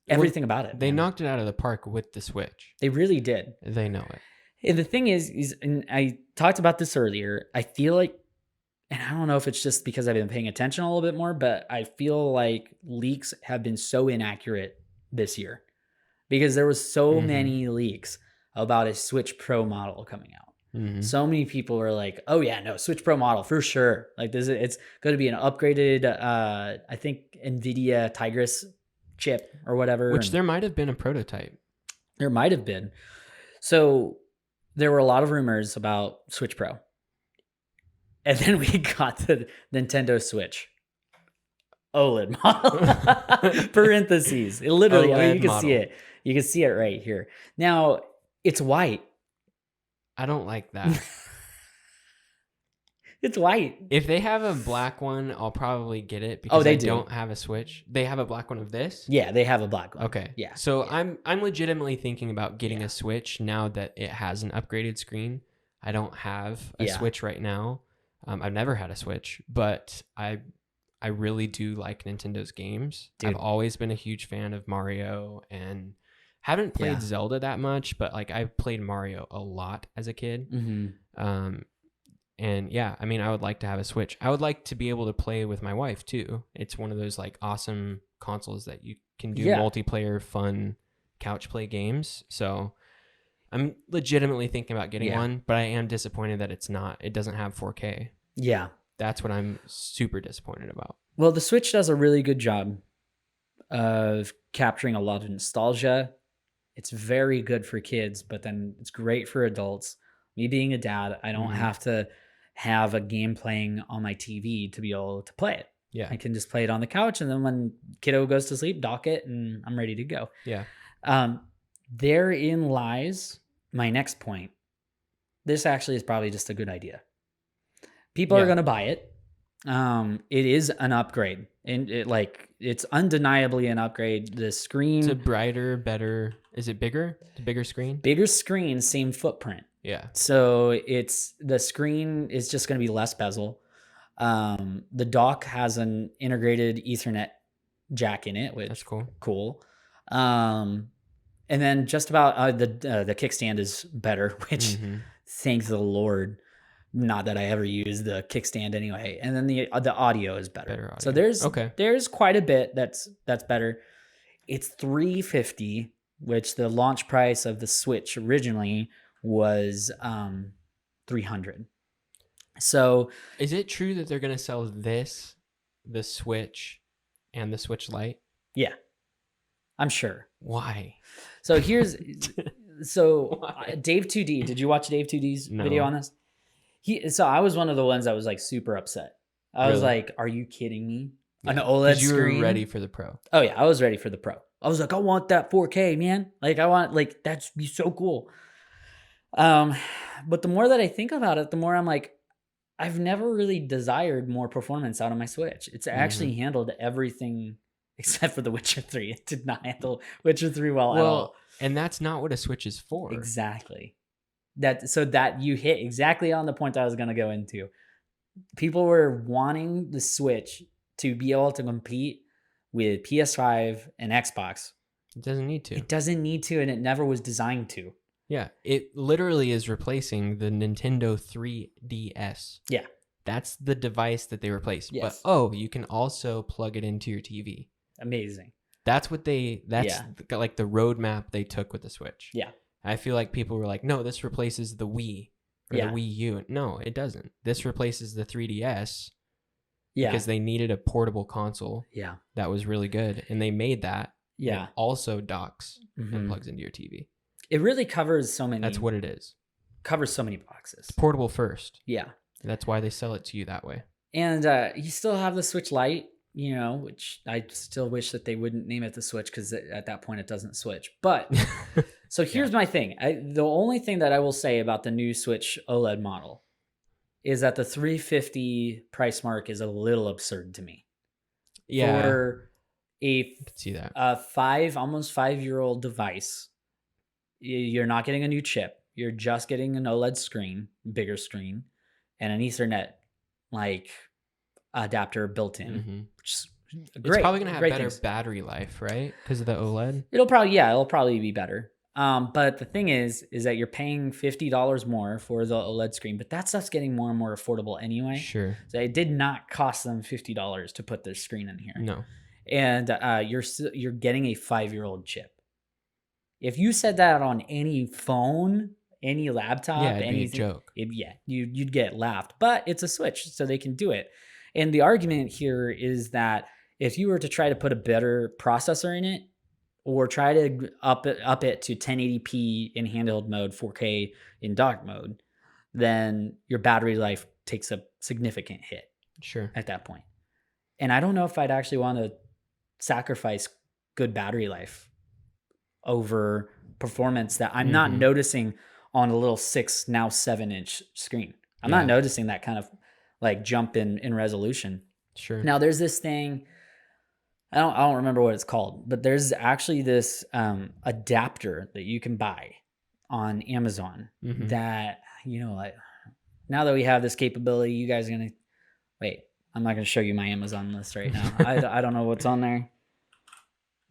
everything about it. They man. knocked it out of the park with the Switch. They really did. They know it. And the thing is, and I talked about this earlier, I feel like, and I don't know if it's just because I've been paying attention a little bit more, but I feel like leaks have been so inaccurate this year because there was so many leaks about a Switch Pro model coming out. So many people were like, "Oh yeah, no, Switch Pro model for sure. Like this, it's going to be an upgraded, I think NVIDIA Tigris chip or whatever." Which there might have been a prototype. There might have been. So there were a lot of rumors about Switch Pro, and then we got the Nintendo Switch OLED model. Parentheses. It literally, OLED you can model. see it. You can see it right here. Now it's white. I don't like that. It's white. If they have a black one, I'll probably get it because they I do. don't have a Switch. They have a black one of this? Yeah, they have a black one. Okay. Yeah. So I'm legitimately thinking about getting a Switch now that it has an upgraded screen. I don't have a Switch right now. I've never had a Switch, but I really do like Nintendo's games. Dude. I've always been a huge fan of Mario and haven't played Zelda that much, but like I played Mario a lot as a kid. And yeah, I mean, I would like to have a Switch. I would like to be able to play with my wife too. It's one of those like awesome consoles that you can do multiplayer, fun couch play games. So I'm legitimately thinking about getting one, but I am disappointed that it doesn't have 4K. Yeah. That's what I'm super disappointed about. Well, the Switch does a really good job of capturing a lot of nostalgia. It's very good for kids, but then it's great for adults. Me being a dad, I don't have to have a game playing on my TV to be able to play it. Yeah. I can just play it on the couch, and then when kiddo goes to sleep, dock it, and I'm ready to go. Yeah. Therein lies my next point. This actually is probably just a good idea. People are going to buy it. It is an upgrade, and it's undeniably an upgrade. The screen, it's a brighter, better. Is it bigger? The bigger screen? Bigger screen, same footprint. Yeah. So the screen is just going to be less bezel. The dock has an integrated Ethernet jack in it, which that's cool. Cool. And then just about the kickstand is better, which thank the Lord. Not that I ever use the kickstand anyway. And then the audio is better. So there's quite a bit that's better. It's $350, which the launch price of the Switch originally was $300. So is it true that they're going to sell the Switch and the Switch Lite? Yeah. I'm sure. Why? So here's Dave 2D. Did you watch Dave 2D's video on this? So I was one of the ones that was like super upset. I was like, "Are you kidding me? An OLED screen?" You were ready for the Pro. Oh yeah, I was ready for the Pro. I was like, "I want that 4K, man! Like, I want that'd be so cool." But the more that I think about it, the more I'm like, I've never really desired more performance out of my Switch. It's actually handled everything except for The Witcher 3. It did not handle Witcher 3 well at all. And that's not what a Switch is for. Exactly. That you hit exactly on the point I was going to go into. People were wanting the Switch to be able to compete with PS5 and Xbox. It doesn't need to. It doesn't need to, and it never was designed to. Yeah, it literally is replacing the Nintendo 3DS. Yeah. That's the device that they replaced. Yes. But you can also plug it into your TV. Amazing. That's like the roadmap they took with the Switch. Yeah. I feel like people were like, no, this replaces the Wii or the Wii U. No, it doesn't. This replaces the 3DS because they needed a portable console that was really good. And they made that. Yeah. It also docks and plugs into your TV. It really covers so many. That's what it is. Covers so many boxes. It's portable first. Yeah. That's why they sell it to you that way. And you still have the Switch Lite, which I still wish that they wouldn't name it the Switch because at that point it doesn't switch. But so here's my thing. The only thing that I will say about the new Switch OLED model is that the $350 price mark is a little absurd to me. Yeah. For I can see that. almost 5-year-old device, you're not getting a new chip. You're just getting an OLED screen, bigger screen, and an Ethernet adapter built in, which It's probably gonna have great better things. battery life, right? Because of the OLED. It'll probably be better. But the thing is that you're paying $50 more for the OLED screen, but that stuff's getting more and more affordable anyway. Sure. So it did not cost them $50 to put this screen in here. No. And you're getting a 5-year-old chip. If you said that on any phone, any laptop, Yeah, it'd anything, be a joke. You'd get laughed. But it's a Switch, so they can do it. And the argument here is that if you were to try to put a better processor in it, or try to up it to 1080p in handheld mode, 4K in dock mode, then your battery life takes a significant hit. Sure. At that point. And I don't know if I'd actually want to sacrifice good battery life over performance that I'm not noticing on a little 6, now 7-inch screen. I'm not noticing that kind of like jump in resolution. Sure. Now there's this thing, I don't remember what it's called, but there's actually this adapter that you can buy on Amazon that, like, now that we have this capability, you guys are going to, wait, I'm not going to show you my Amazon list right now. I don't know what's on there.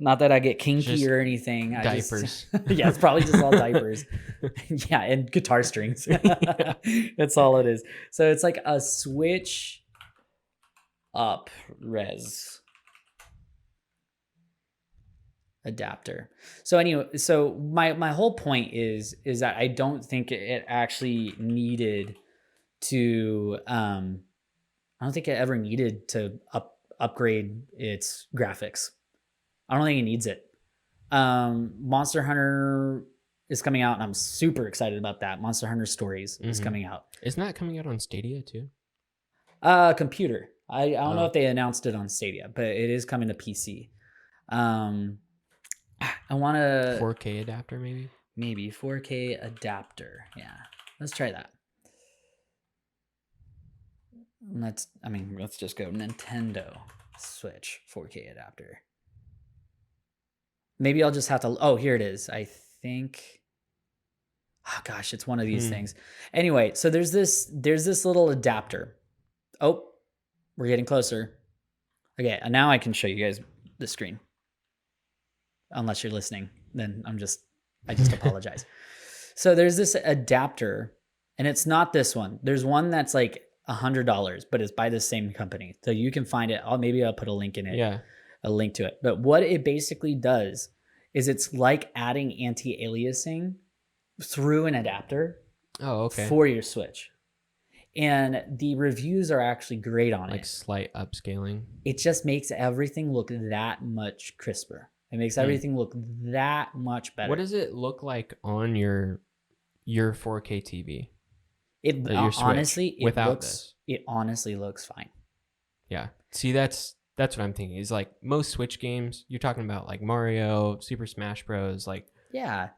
Not that I get kinky just or anything. Diapers. Yeah, it's probably just all diapers. Yeah, and guitar strings. That's all it is. So it's like a Switch up res adapter. So anyway, my whole point is that I don't think it actually needed to I don't think it ever needed to upgrade its graphics. I don't think it needs it. Monster Hunter is coming out, and I'm super excited about that. Monster Hunter Stories is coming out. Isn't that coming out on Stadia too? Computer. I don't know if they announced it on Stadia, but it is coming to PC. I want a 4K adapter, maybe 4K adapter. Yeah, let's try that. Let's just go Nintendo Switch 4K adapter. Maybe I'll just have to. Oh, here it is. I think. Oh gosh, it's one of these things. Anyway, so there's this little adapter. Oh, we're getting closer. Okay, and now I can show you guys the screen. Unless you're listening, then I just apologize. So there's this adapter, and it's not this one. There's one that's like $100, but it's by the same company. So you can find it. Maybe I'll put a link in it. Yeah. A link to it. But what it basically does is it's like adding anti-aliasing through an adapter for your Switch. And the reviews are actually great on it. Like slight upscaling. It just makes everything look that much crisper. It makes everything look that much better. What does it look like on your 4K TV? It honestly, it honestly looks fine. Yeah. See, that's what I'm thinking. Is like most Switch games, you're talking about like Mario, Super Smash Bros, like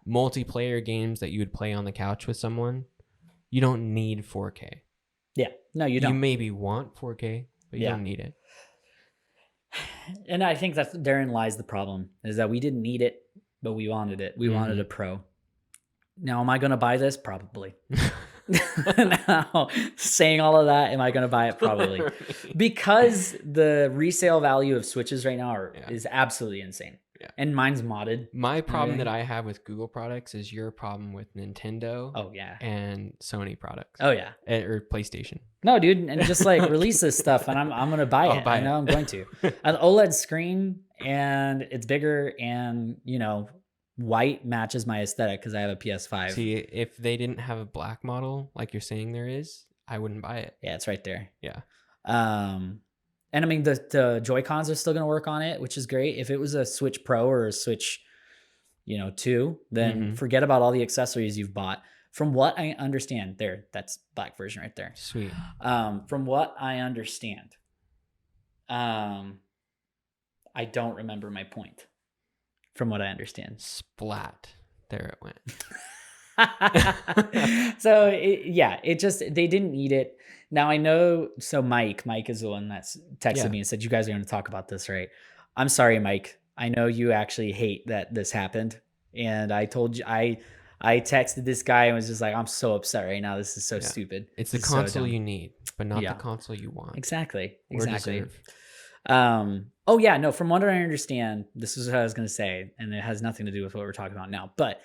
multiplayer games that you would play on the couch with someone. You don't need 4K. Yeah. No, you don't. You maybe want 4K, but you don't need it. And I think that therein lies the problem, is that we didn't need it, but we wanted it. We wanted a Pro. Now, am I going to buy this? Probably. Now, saying all of that, am I going to buy it? Probably. Because the resale value of Switches right now is absolutely insane. Yeah. And mine's modded. My problem that I have with Google products is your problem with Nintendo. Oh, yeah. And Sony products. Oh, yeah. Or PlayStation. No, dude. And just like release this stuff and I'm going to buy it. I know I'm going to. An OLED screen, and it's bigger, and, white matches my aesthetic because I have a PS5. See, if they didn't have a black model like you're saying there is, I wouldn't buy it. Yeah, it's right there. Yeah. And I mean, the Joy-Cons are still going to work on it, which is great. If it was a Switch Pro or a Switch, 2, then forget about all the accessories you've bought. From what I understand, that's black version right there. Sweet. From what I understand, I don't remember my point. From what I understand. Splat. There it went. So they didn't need it. Now I know. So Mike is the one that's texted me and said, you guys are going to talk about this, right? I'm sorry, Mike. I know you actually hate that this happened. And I told you, I texted this guy and was just like, I'm so upset right now. This is so stupid. It's the console you need, but not the console you want. Exactly. Or deserve. Oh yeah, no, from what I understand, this is what I was gonna say, and it has nothing to do with what we're talking about now, but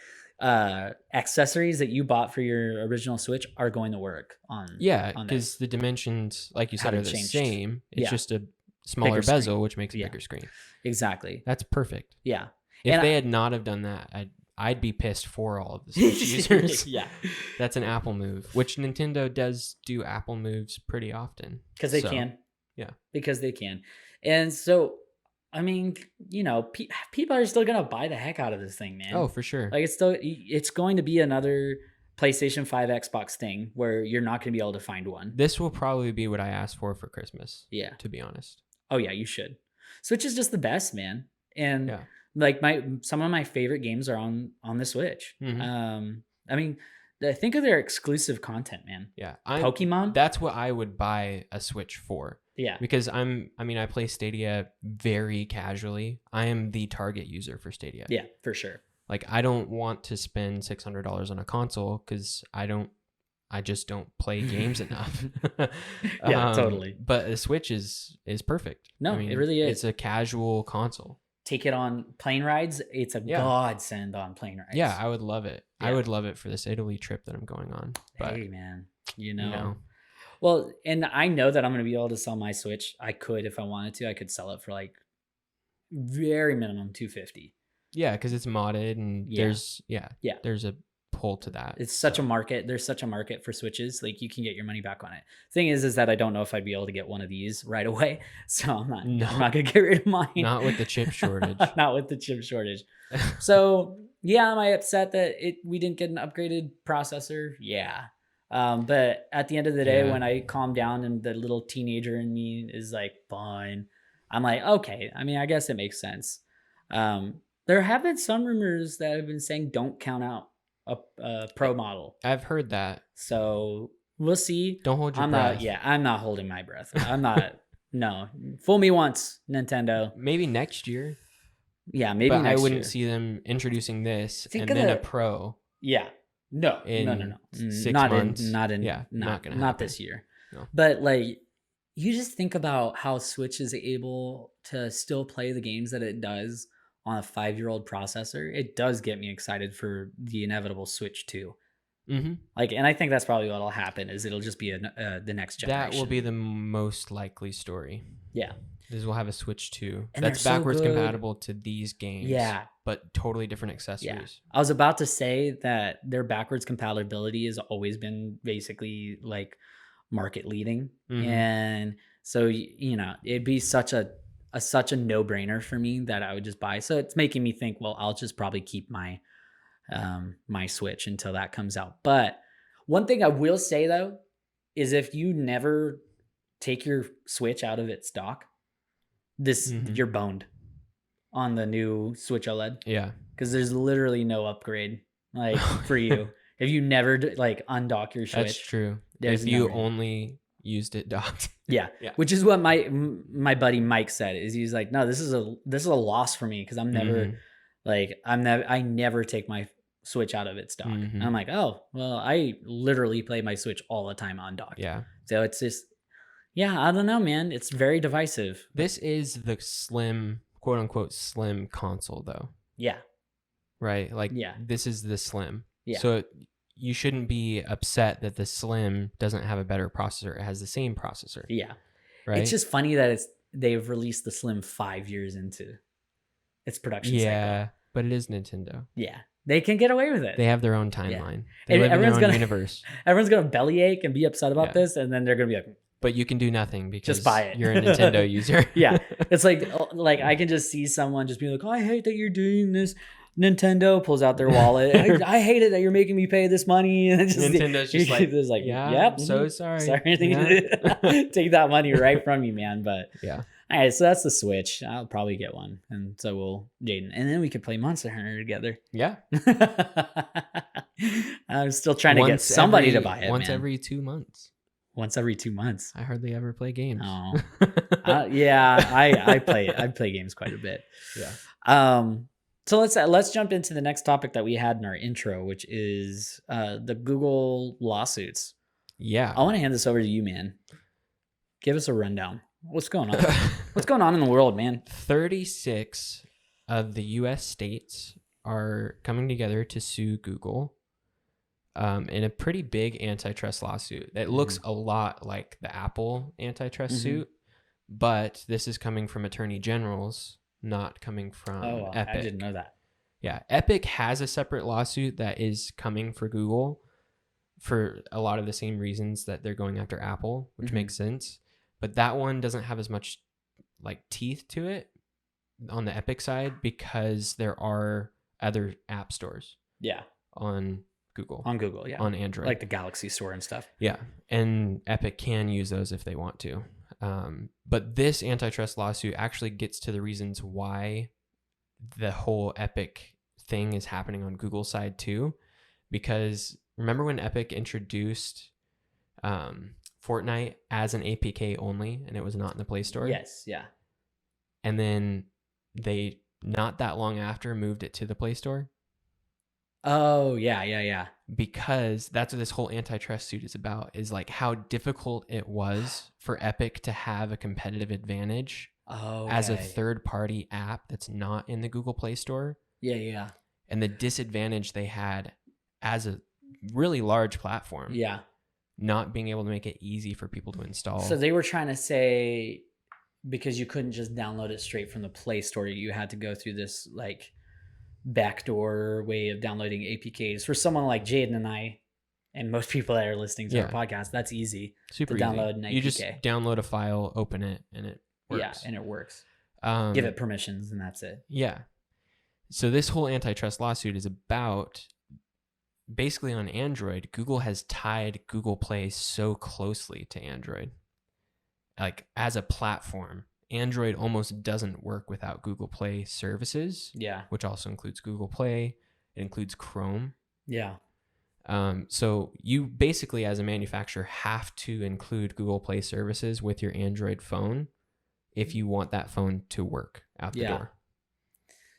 accessories that you bought for your original Switch are going to work Yeah, on because this. the dimensions, like you said, are Haven't the changed. same. It's Yeah, just a bigger smaller screen. bezel, which makes a Yeah, bigger screen. exactly. That's perfect. Yeah. If And they had not have done that, I'd be pissed for all of the Switch users. yeah, That's an Apple move, which Nintendo does do Apple moves pretty often. because they So, can. yeah. Because they can. And so, I mean, people are still gonna buy the heck out of this thing, man. Oh, for sure. Like it's going to be another PlayStation 5 Xbox thing where you're not going to be able to find one. This will probably be what I asked for Christmas. Yeah. To be honest. Oh yeah, you should. Switch is just the best, man. And Yeah. like some of my favorite games are on the Switch. Mhm. I mean, think of their exclusive content, man. Yeah. Pokemon. That's what I would buy a Switch for. Yeah. Because I play Stadia very casually. I am the target user for Stadia. Yeah, for sure. Like, I don't want to spend $600 on a console because I just don't play games enough. Yeah, totally. But the Switch is perfect. No, it really is. It's a casual console. Take it on plane rides. It's a godsend on plane rides. Yeah, I would love it. Yeah. I would love it for this Italy trip that I'm going on. But, hey, man, you know. Well, and I know that I'm going to be able to sell my Switch. I could, if I wanted to, I could sell it for like very minimum $250. Yeah, because it's modded and there's a pull to that. It's such a market. There's such a market for Switches. Like you can get your money back on it. Thing is that I don't know if I'd be able to get one of these right away. So I'm not gonna get rid of mine. Not with the chip shortage. Not with the chip shortage. So yeah, am I upset that we didn't get an upgraded processor? Yeah. But at the end of the day, when I calm down and the little teenager in me is like, fine, I'm like, okay. I mean, I guess it makes sense. There have been some rumors that have been saying don't count out a pro model. I've heard that. So we'll see. Don't hold your breath. I'm not holding my breath. I'm not. No. Fool me once, Nintendo. Maybe next year. Yeah, maybe but next I wouldn't year. see them introducing this and then a pro. Yeah. No. No. 6 not months. Not gonna not this year. No. But like you just think about how Switch is able to still play the games that it does on a 5-year-old processor. It does get me excited for the inevitable Switch 2. Mm-hmm. Like, and I think that's probably what'll happen is it'll just be the next generation. That will be the most likely story. Yeah. Is we'll have a Switch 2 and that's backwards compatible to these games. Yeah. But totally different accessories. Yeah. I was about to say that their backwards compatibility has always been basically like market leading. Mm-hmm. And so, it'd be such a no-brainer for me that I would just buy. So it's making me think, well, I'll just probably keep my Switch until that comes out. But one thing I will say though is if you never take your Switch out of its dock, you're boned on the new Switch OLED. Yeah, because there's literally no upgrade like for you if you never undock your Switch. That's true. If you only used it docked. Yeah, which is what my buddy Mike said. Is he's like, no, this is a loss for me because I'm never I never take my Switch out of its dock. And I'm like, oh well, I literally play my Switch all the time on dock. Yeah, so it's just I don't know, man. It's very divisive. This is the slim, quote unquote slim console though. Yeah. Right. Like this is the slim. Yeah. So you shouldn't be upset that the slim doesn't have a better processor. It has the same processor. Yeah. Right. It's just funny that they've released the slim 5 years into its production cycle. Yeah, but it is Nintendo. Yeah. They can get away with it. They have their own timeline. Yeah. They live in their own universe. Everyone's gonna bellyache and be upset about this, and then they're gonna be like, but you can do nothing because just buy it. You're a Nintendo user. Yeah. It's like I can just see someone just being like, oh, I hate that you're doing this. Nintendo pulls out their wallet. I hate it that you're making me pay this money. And Nintendo's just like, yep, so sorry. Yeah. Take that money right from you, man. But yeah. All right, so that's the Switch. I'll probably get one, and so will Jayden, and then we could play Monster Hunter together. Yeah. I'm still trying to get somebody to buy it. Once every 2 months. Once every 2 months. I hardly ever play games. Oh, yeah. I play games quite a bit. Yeah. So let's jump into the next topic that we had in our intro, which is the Google lawsuits. Yeah. I want to hand this over to you, man. Give us a rundown What's going on? What's going on in the world, man? 36 of the U.S. states are coming together to sue Google in a pretty big antitrust lawsuit that looks a lot like the Apple antitrust suit, but this is coming from attorney generals, not coming from Epic. I didn't know that. Yeah, Epic has a separate lawsuit that is coming for Google for a lot of the same reasons that they're going after Apple, which makes sense. But that one doesn't have as much like teeth to it on the Epic side because there are other app stores. Yeah. On Google. On Google, yeah. On Android. Like the Galaxy Store and stuff. Yeah. And Epic can use those if they want to. But this antitrust lawsuit actually gets to the reasons why the whole Epic thing is happening on Google's side too. Because remember when Epic introduced Fortnite as an APK only and it was not in the Play Store? Yes, yeah. And then they, not that long after, moved it to the Play Store? Oh, yeah. Because that's what this whole antitrust suit is about, is like how difficult it was for Epic to have a competitive advantage as a third-party app that's not in the Google Play Store. Yeah. And the disadvantage they had as a really large platform. Yeah. Not being able to make it easy for people to install. So they were trying to say because you couldn't just download it straight from the Play Store, you had to go through this like backdoor way of downloading APKs. For someone like Jaydan and I, and most people that are listening to our podcast, that's easy. Super to download easy. an APK. You just download a file, open it, and it works. Yeah, and it works. Give it permissions, and that's it. Yeah. So this whole antitrust lawsuit is about, basically on Android, Google has tied Google Play so closely to Android. Like as a platform, Android almost doesn't work without Google Play services. Yeah. Which also includes Google Play. It includes Chrome. Yeah. So you basically, as a manufacturer, have to include Google Play services with your Android phone if you want that phone to work out the door.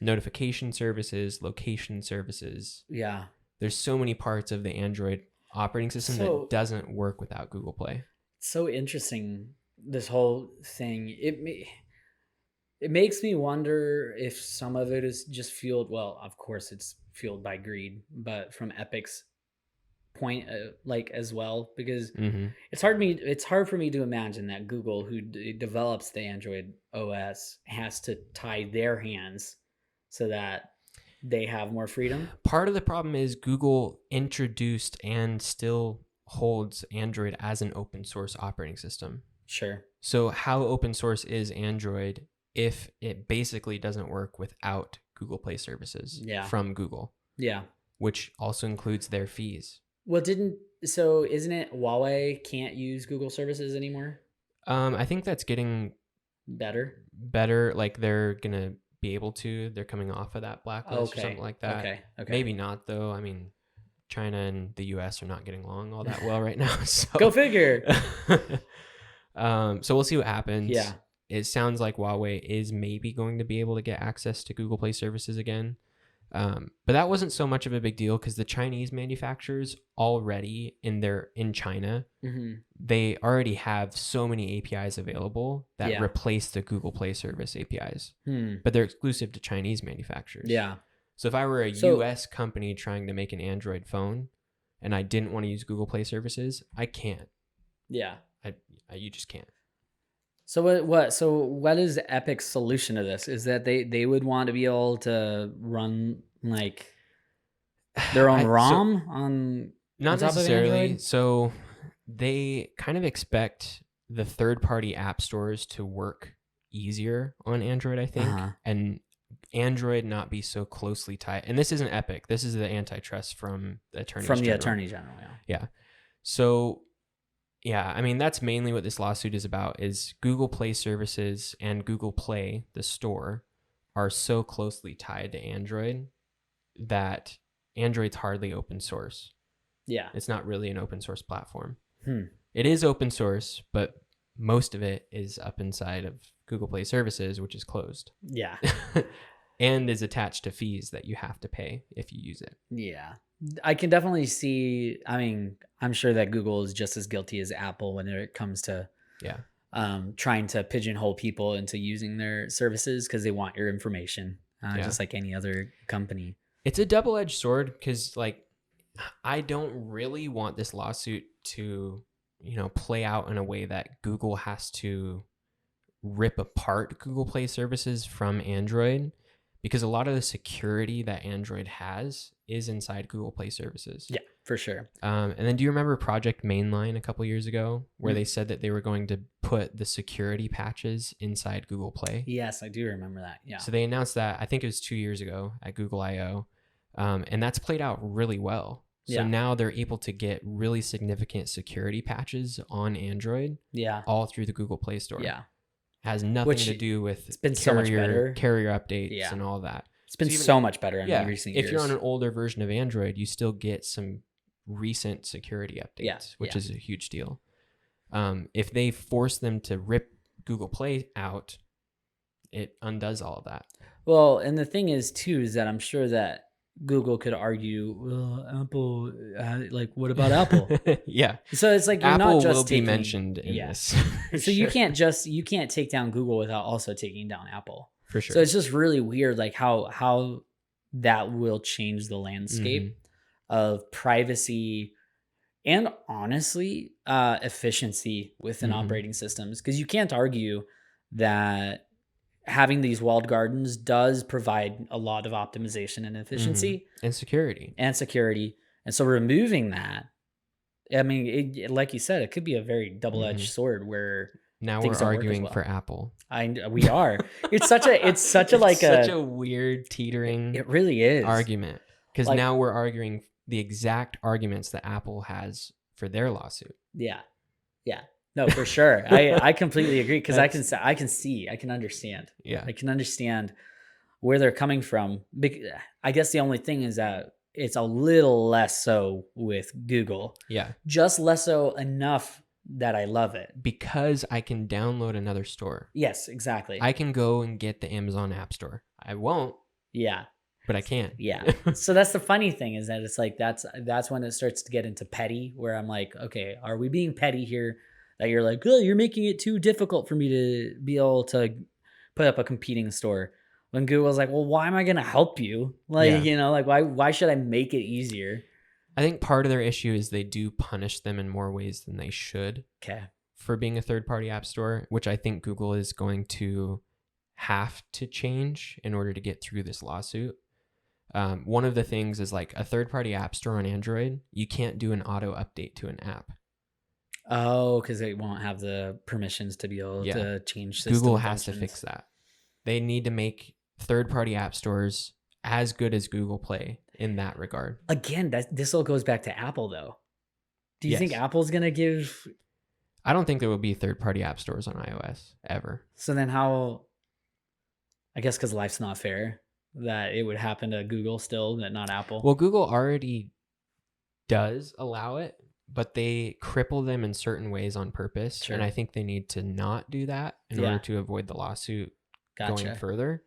Notification services, location services. Yeah. There's so many parts of the Android operating system that doesn't work without Google Play. So interesting, this whole thing. It makes me wonder if some of it is just fueled. Well, of course, it's fueled by greed, but from Epic's point, like as well, because it's hard for me to imagine that Google, who develops the Android OS, has to tie their hands so that they have more freedom. Part of the problem is Google introduced and still holds Android as an open source operating system. Sure. So how open source is Android if it basically doesn't work without Google Play services from Google? Yeah. Which also includes their fees. Well, isn't it Huawei can't use Google services anymore? I think that's getting better. Like they're going to be able to. They're coming off of that blacklist or something like that. Okay. Maybe not though. I mean, China and the US are not getting along all that well right now. So go figure. So we'll see what happens. Yeah. It sounds like Huawei is maybe going to be able to get access to Google Play services again. But that wasn't so much of a big deal because the Chinese manufacturers already in China, they already have so many APIs available that replace the Google Play service APIs, but they're exclusive to Chinese manufacturers. Yeah. So if I were a US company trying to make an Android phone and I didn't want to use Google Play services, I can't. Yeah. You just can't. So what is Epic's solution to this? Is that they would want to be able to run like their own ROM on not top necessarily. Of Android? So they kind of expect the third-party app stores to work easier on Android, I think, and Android not be so closely tied. And this isn't Epic. This is the antitrust from the Attorney General. Yeah. So yeah, I mean, that's mainly what this lawsuit is about, is Google Play services and Google Play, the store, are so closely tied to Android that Android's hardly open source. Yeah. It's not really an open source platform. It is open source, but most of it is up inside of Google Play services, which is closed. Yeah. And is attached to fees that you have to pay if you use it. Yeah. I can definitely see, I mean, I'm sure that Google is just as guilty as Apple when it comes to trying to pigeonhole people into using their services because they want your information, just like any other company. It's a double-edged sword because, like, I don't really want this lawsuit to, play out in a way that Google has to rip apart Google Play services from Android, because a lot of the security that Android has is inside Google Play services. Yeah, for sure. And then do you remember Project Mainline a couple years ago where they said that they were going to put the security patches inside Google Play? Yes, I do remember that. Yeah. So they announced that, I think it was 2 years ago at Google I/O. And that's played out really well. So now they're able to get really significant security patches on Android all through the Google Play Store. Yeah. Has nothing to do with it's been so much better. Carrier updates and all that. It's been so much better in recent years. If you're on an older version of Android, you still get some recent security updates, which is a huge deal. If they force them to rip Google Play out, it undoes all of that. Well, and the thing is too, is that I'm sure that Google could argue, well, Apple, like, what about Apple? Yeah. So it's like, you're Apple not just will be mentioned in this. So you can't take down Google without also taking down Apple. For sure. So it's just really weird, like how that will change the landscape of privacy and, honestly, efficiency within operating systems. Because you can't argue that having these walled gardens does provide a lot of optimization and efficiency and security. And so removing that, I mean, like you said, it could be a very double-edged sword where now we're arguing for Apple. We are. It's such a weird teetering. It really is argument, because now we're arguing the exact arguments that Apple has for their lawsuit. Yeah. No, for sure. I completely agree, because I can understand. Yeah. I can understand where they're coming from. I guess the only thing is that it's a little less so with Google. Yeah. Just less so enough that I love it. Because I can download another store. Yes, exactly. I can go and get the Amazon App Store. I won't. Yeah. But I can. Yeah. So that's the funny thing, is that it's like that's when it starts to get into petty, where I'm like, okay, are we being petty here? That you're like, oh, you're making it too difficult for me to be able to put up a competing store. When Google's like, well, why am I going to help you? Like, like, why should I make it easier? I think part of their issue is they do punish them in more ways than they should. Okay. For being a third-party app store, which I think Google is going to have to change in order to get through this lawsuit. One of the things is, like, a third-party app store on Android, you can't do an auto update to an app. Oh, because they won't have the permissions to be able to change system Google has functions. to fix that. They need to make third-party app stores as good as Google Play in that regard. Again, this all goes back to Apple, though. Do you think Apple's going to give... I don't think there will be third-party app stores on iOS, ever. So then how... I guess because life's not fair, that it would happen to Google still, but not Apple. Well, Google already does allow it, but they cripple them in certain ways on purpose. Sure. And I think they need to not do that in order to avoid the lawsuit going further.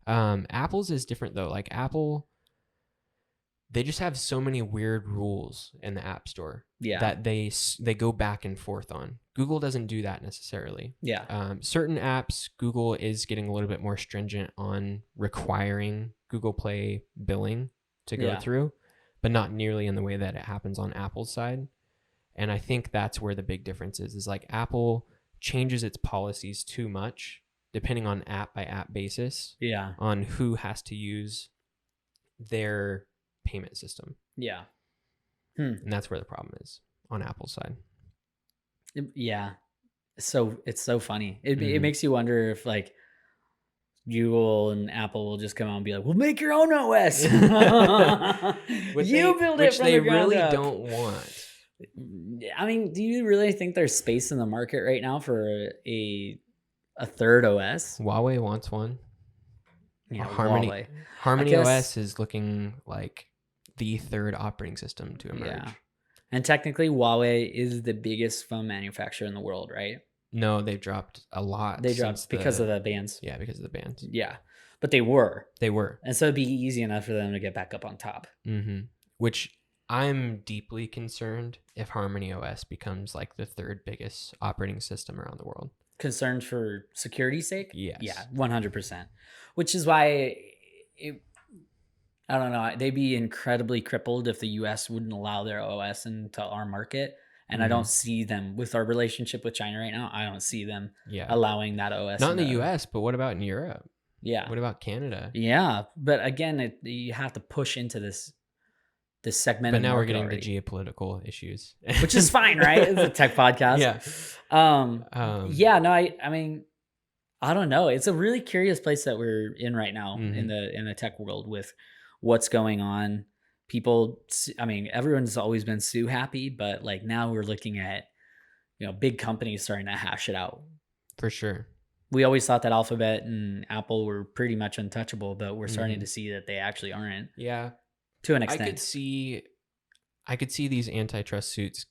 Apple's is different, though. Like, Apple, they just have so many weird rules in the App Store that they go back and forth on. Google doesn't do that necessarily. Yeah. Certain apps, Google is getting a little bit more stringent on requiring Google Play billing to go through, but not nearly in the way that it happens on Apple's side. And I think that's where the big difference is like Apple changes its policies too much, depending on app by app basis, on who has to use their payment system. Yeah. And that's where the problem is on Apple's side. Yeah. So it's so funny. It makes you wonder if, like, Google and Apple will just come out and be like, "We'll make your own OS." You build it from the ground up. Don't want. I mean, do you really think there's space in the market right now for a third OS? Huawei wants one. Yeah, Harmony OS is looking like the third operating system to emerge. Yeah. And technically, Huawei is the biggest phone manufacturer in the world, right? No, they've dropped a lot. They dropped because of the bans. Yeah, because of the bans. Yeah, but they were. They were. And so it'd be easy enough for them to get back up on top. Mm-hmm. Which I'm deeply concerned if Harmony OS becomes like the third biggest operating system around the world. Concerned for security's sake? Yes. Yeah, 100%. Which is why I don't know. They'd be incredibly crippled if the US wouldn't allow their OS into our market. And I don't see them with our relationship with China right now. I don't see them allowing that OS. Not in the US, but what about in Europe? Yeah. What about Canada? Yeah. But again, you have to push into this segment. But now we're getting to geopolitical issues, which is fine, right? It's a tech podcast. Yeah. Yeah. No, I mean, I don't know. It's a really curious place that we're in right now in the tech world with what's going on. People, I mean, everyone's always been Sue happy, but like now we're looking at, big companies starting to hash it out. For sure. We always thought that Alphabet and Apple were pretty much untouchable, but we're starting to see that they actually aren't. Yeah. To an extent. I could see these antitrust suits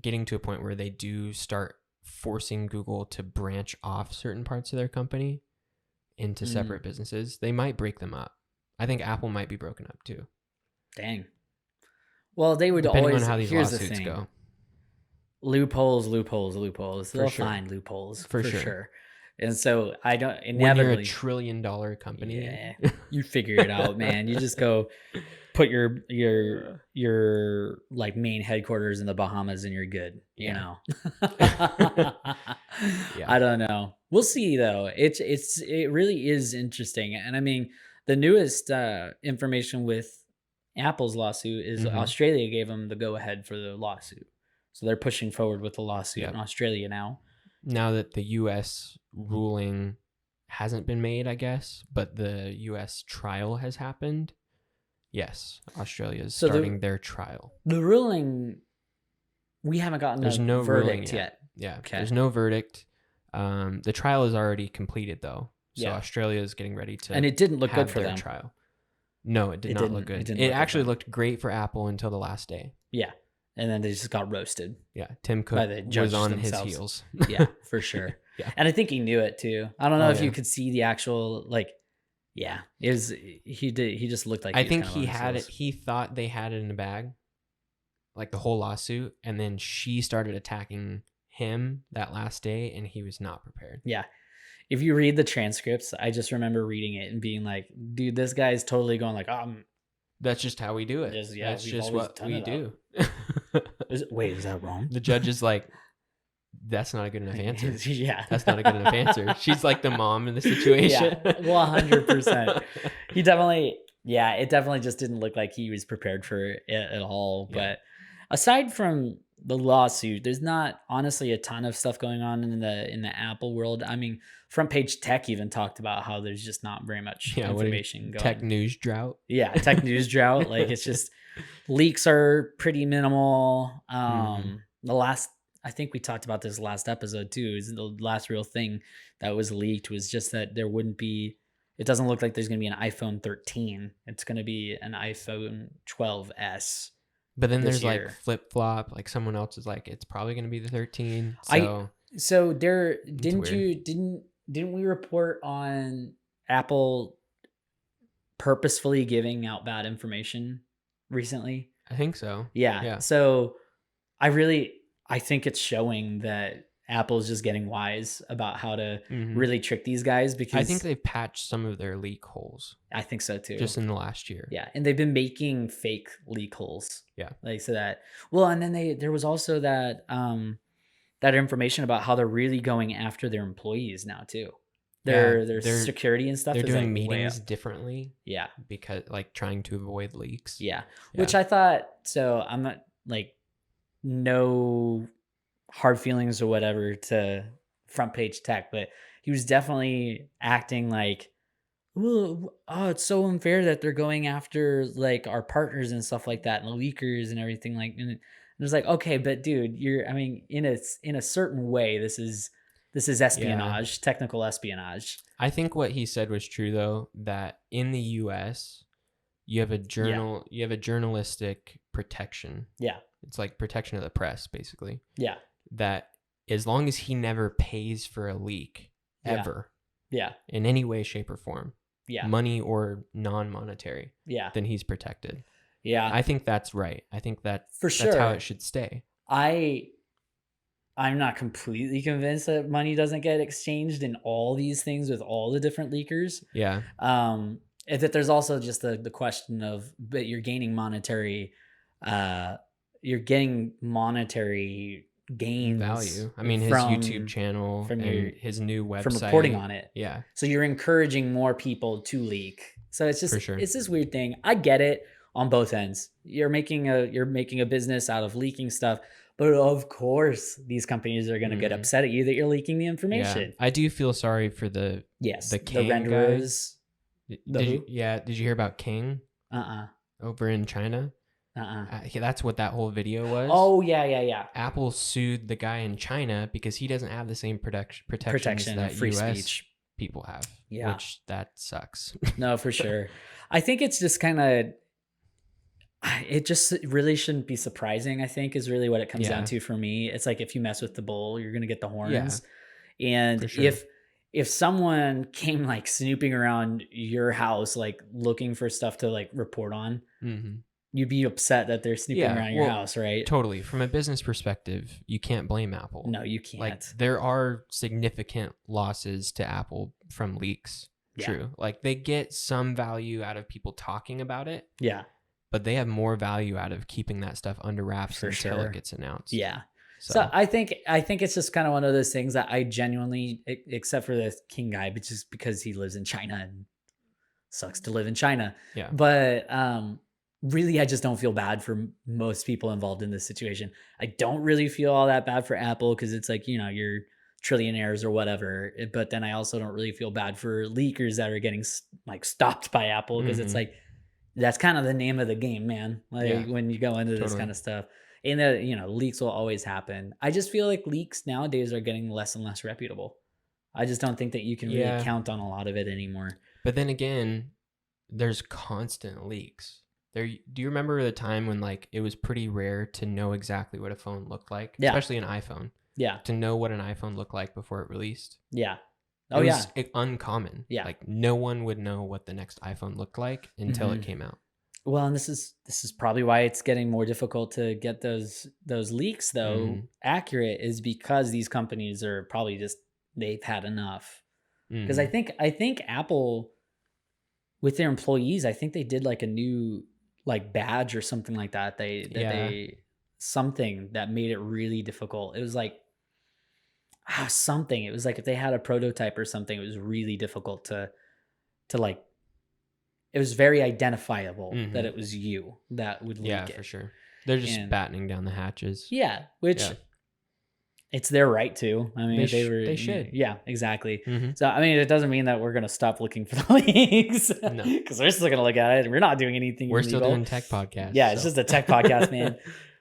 getting to a point where they do start forcing Google to branch off certain parts of their company into separate businesses. They might break them up. I think Apple might be broken up too. Dang. Well, they would depending always. On how these here's lawsuits the thing. go. Loopholes. They'll sure. find loopholes for sure. And so I don't. When you're a $1 trillion company, yeah, you figure it out, man. You just go put your like main headquarters in the Bahamas, and you're good. You know. I don't know. We'll see though. It really is interesting, and I mean the newest information with Apple's lawsuit is Australia gave them the go ahead for the lawsuit, so they're pushing forward with the lawsuit in Australia now. Now that the U.S. ruling hasn't been made, I guess, but the U.S. trial has happened. Yes, Australia is starting their trial. The ruling, we haven't gotten no verdict yet. Yeah, okay. There's no verdict. The trial is already completed, though. So Australia is getting ready to. And it didn't look good for them. Trial. No, it did not look good. It actually looked great for Apple until the last day. Yeah. And then they just got roasted. Yeah, Tim Cook was on his heels. Yeah, for sure. And I think he knew it too. I don't know if you could see the actual it was he just looked like I think he had it. He thought they had it in the bag, like the whole lawsuit, and then she started attacking him that last day, and he was not prepared. Yeah. If you read the transcripts, I just remember reading it and being like, dude, this guy's totally going like, that's just how we do it. That's just what we do. Wait, is that wrong? The judge is like, that's not a good enough answer. Yeah. That's not a good enough answer. She's like the mom in the situation. Yeah. Well, 100%. He definitely, it definitely just didn't look like he was prepared for it at all. Yeah. But aside from the lawsuit, there's not honestly a ton of stuff going on in the Apple world. I mean, Front Page Tech even talked about how there's just not very much information going. Tech news drought. Yeah, tech news drought. Like it's just leaks are pretty minimal. I think we talked about this last episode too. Is the last real thing that was leaked was just that there wouldn't be. It doesn't look like there's going to be an iPhone 13. It's going to be an iPhone 12s. But then there's like flip flop. Like someone else is like, it's probably going to be the 13. So there didn't we report on Apple purposefully giving out bad information recently? I think so. Yeah. So I think it's showing that Apple's just getting wise about how to really trick these guys, because I think they've patched some of their leak holes. I think so too. Just in the last year. Yeah. And they've been making fake leak holes. Yeah. Like so that, well, and then there was also that, that information about how they're really going after their employees now too. Their security and stuff. They're doing meetings differently. Yeah. Because like trying to avoid leaks. Yeah. Which I thought, so I'm not like no hard feelings or whatever to Front Page Tech, but he was definitely acting like, well, it's so unfair that they're going after like our partners and stuff like that and the leakers and everything like, and it was like, okay, but dude, in a certain way, this is espionage, technical espionage. I think what he said was true though, that in the US you have a journalistic protection. Yeah. It's like protection of the press, basically. Yeah. That as long as he never pays for a leak ever. Yeah. In any way, shape, or form. Yeah. Money or non-monetary. Yeah. Then he's protected. Yeah. I think that's right. I think that For that's how sure. it should stay. I'm not completely convinced that money doesn't get exchanged in all these things with all the different leakers. Yeah. And that there's also just the question of, but you're gaining monetary, uh, gains Value. I mean, his from YouTube channel from and your his new website. from reporting on it. Yeah, So you're encouraging more people to leak. So it's just for sure. it's this weird thing. I get it on both ends. You're making a business out of leaking stuff, but of course these companies are going to get upset at you that you're leaking the information. Yeah. I do feel sorry for the King renderers. Did you hear about King? Over in China? That's what that whole video was. Oh yeah. Apple sued the guy in China because he doesn't have the same protections that free US speech people have. Yeah, which that sucks. No, for sure. I think it's just kind of. It just really shouldn't be surprising, I think, is really what it comes down to for me. It's like if you mess with the bull, you're going to get the horns. And sure. if someone came like snooping around your house, like looking for stuff to like report on, you'd be upset that they're snooping around your house, right? Totally. From a business perspective, you can't blame Apple. No, you can't. Like there are significant losses to Apple from leaks. Yeah. True. Like they get some value out of people talking about it. Yeah. But they have more value out of keeping that stuff under wraps until it gets announced. Yeah. So I think it's just kind of one of those things that I genuinely, except for the King guy, but just because he lives in China and sucks to live in China. Yeah. But really, I just don't feel bad for most people involved in this situation. I don't really feel all that bad for Apple because it's like, you're trillionaires or whatever. But then I also don't really feel bad for leakers that are getting like stopped by Apple because it's like, that's kind of the name of the game, man. Like when you go into this kind of stuff, and leaks will always happen. I just feel like leaks nowadays are getting less and less reputable. I just don't think that you can really count on a lot of it anymore. But then again, there's constant leaks. Do you remember the time when like it was pretty rare to know exactly what a phone looked like, especially an iPhone? Yeah. To know what an iPhone looked like before it released. Yeah. It was uncommon. Yeah. Like no one would know what the next iPhone looked like until it came out. Well, and this is probably why it's getting more difficult to get those leaks though accurate, is because these companies are probably just, they've had enough. Because I think Apple with their employees, I think they did like a new like badge or something like that. They something that made it really difficult. It was like something. It was like if they had a prototype or something, it was really difficult to like. It was very identifiable that it was you that would leak it. Yeah, for sure. They're just battening down the hatches. Yeah, which it's their right to. I mean, they should. Yeah, exactly. So, I mean, it doesn't mean that we're going to stop looking for the leaks. No. Because we're still going to look at it. We're not doing anything We're illegal. still doing tech podcasts. Yeah, it's just a tech podcast, man.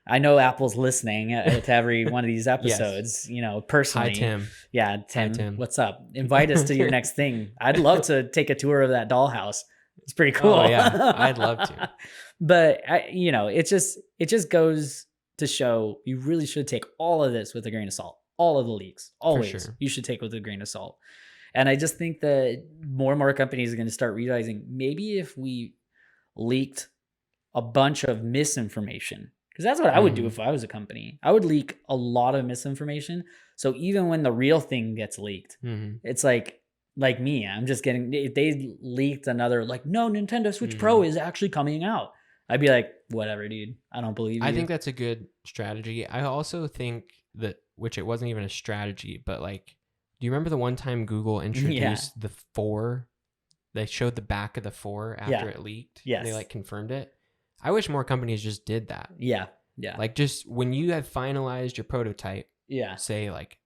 I know Apple's listening to every one of these episodes, personally. Hi, Tim. Yeah, Tim. Hi, Tim. What's up? Invite us to your next thing. I'd love to take a tour of that dollhouse. It's pretty cool. Oh, yeah, I'd love to. But it just goes to show you really should take all of this with a grain of salt. All of the leaks, always, sure. You should take with a grain of salt. And I just think that more and more companies are going to start realizing maybe if we leaked a bunch of misinformation, because that's what I would do if I was a company. I would leak a lot of misinformation. So even when the real thing gets leaked, it's like me, I'm just getting, if they leaked another, like, no, Nintendo Switch Pro is actually coming out, I'd be like, whatever, dude. I don't believe you. I think that's a good strategy. I also think that, which it wasn't even a strategy, but like, do you remember the one time Google introduced the 4? They showed the back of the 4 after it leaked. Yes. They like confirmed it. I wish more companies just did that. Yeah. Yeah. Like just when you have finalized your prototype, say like,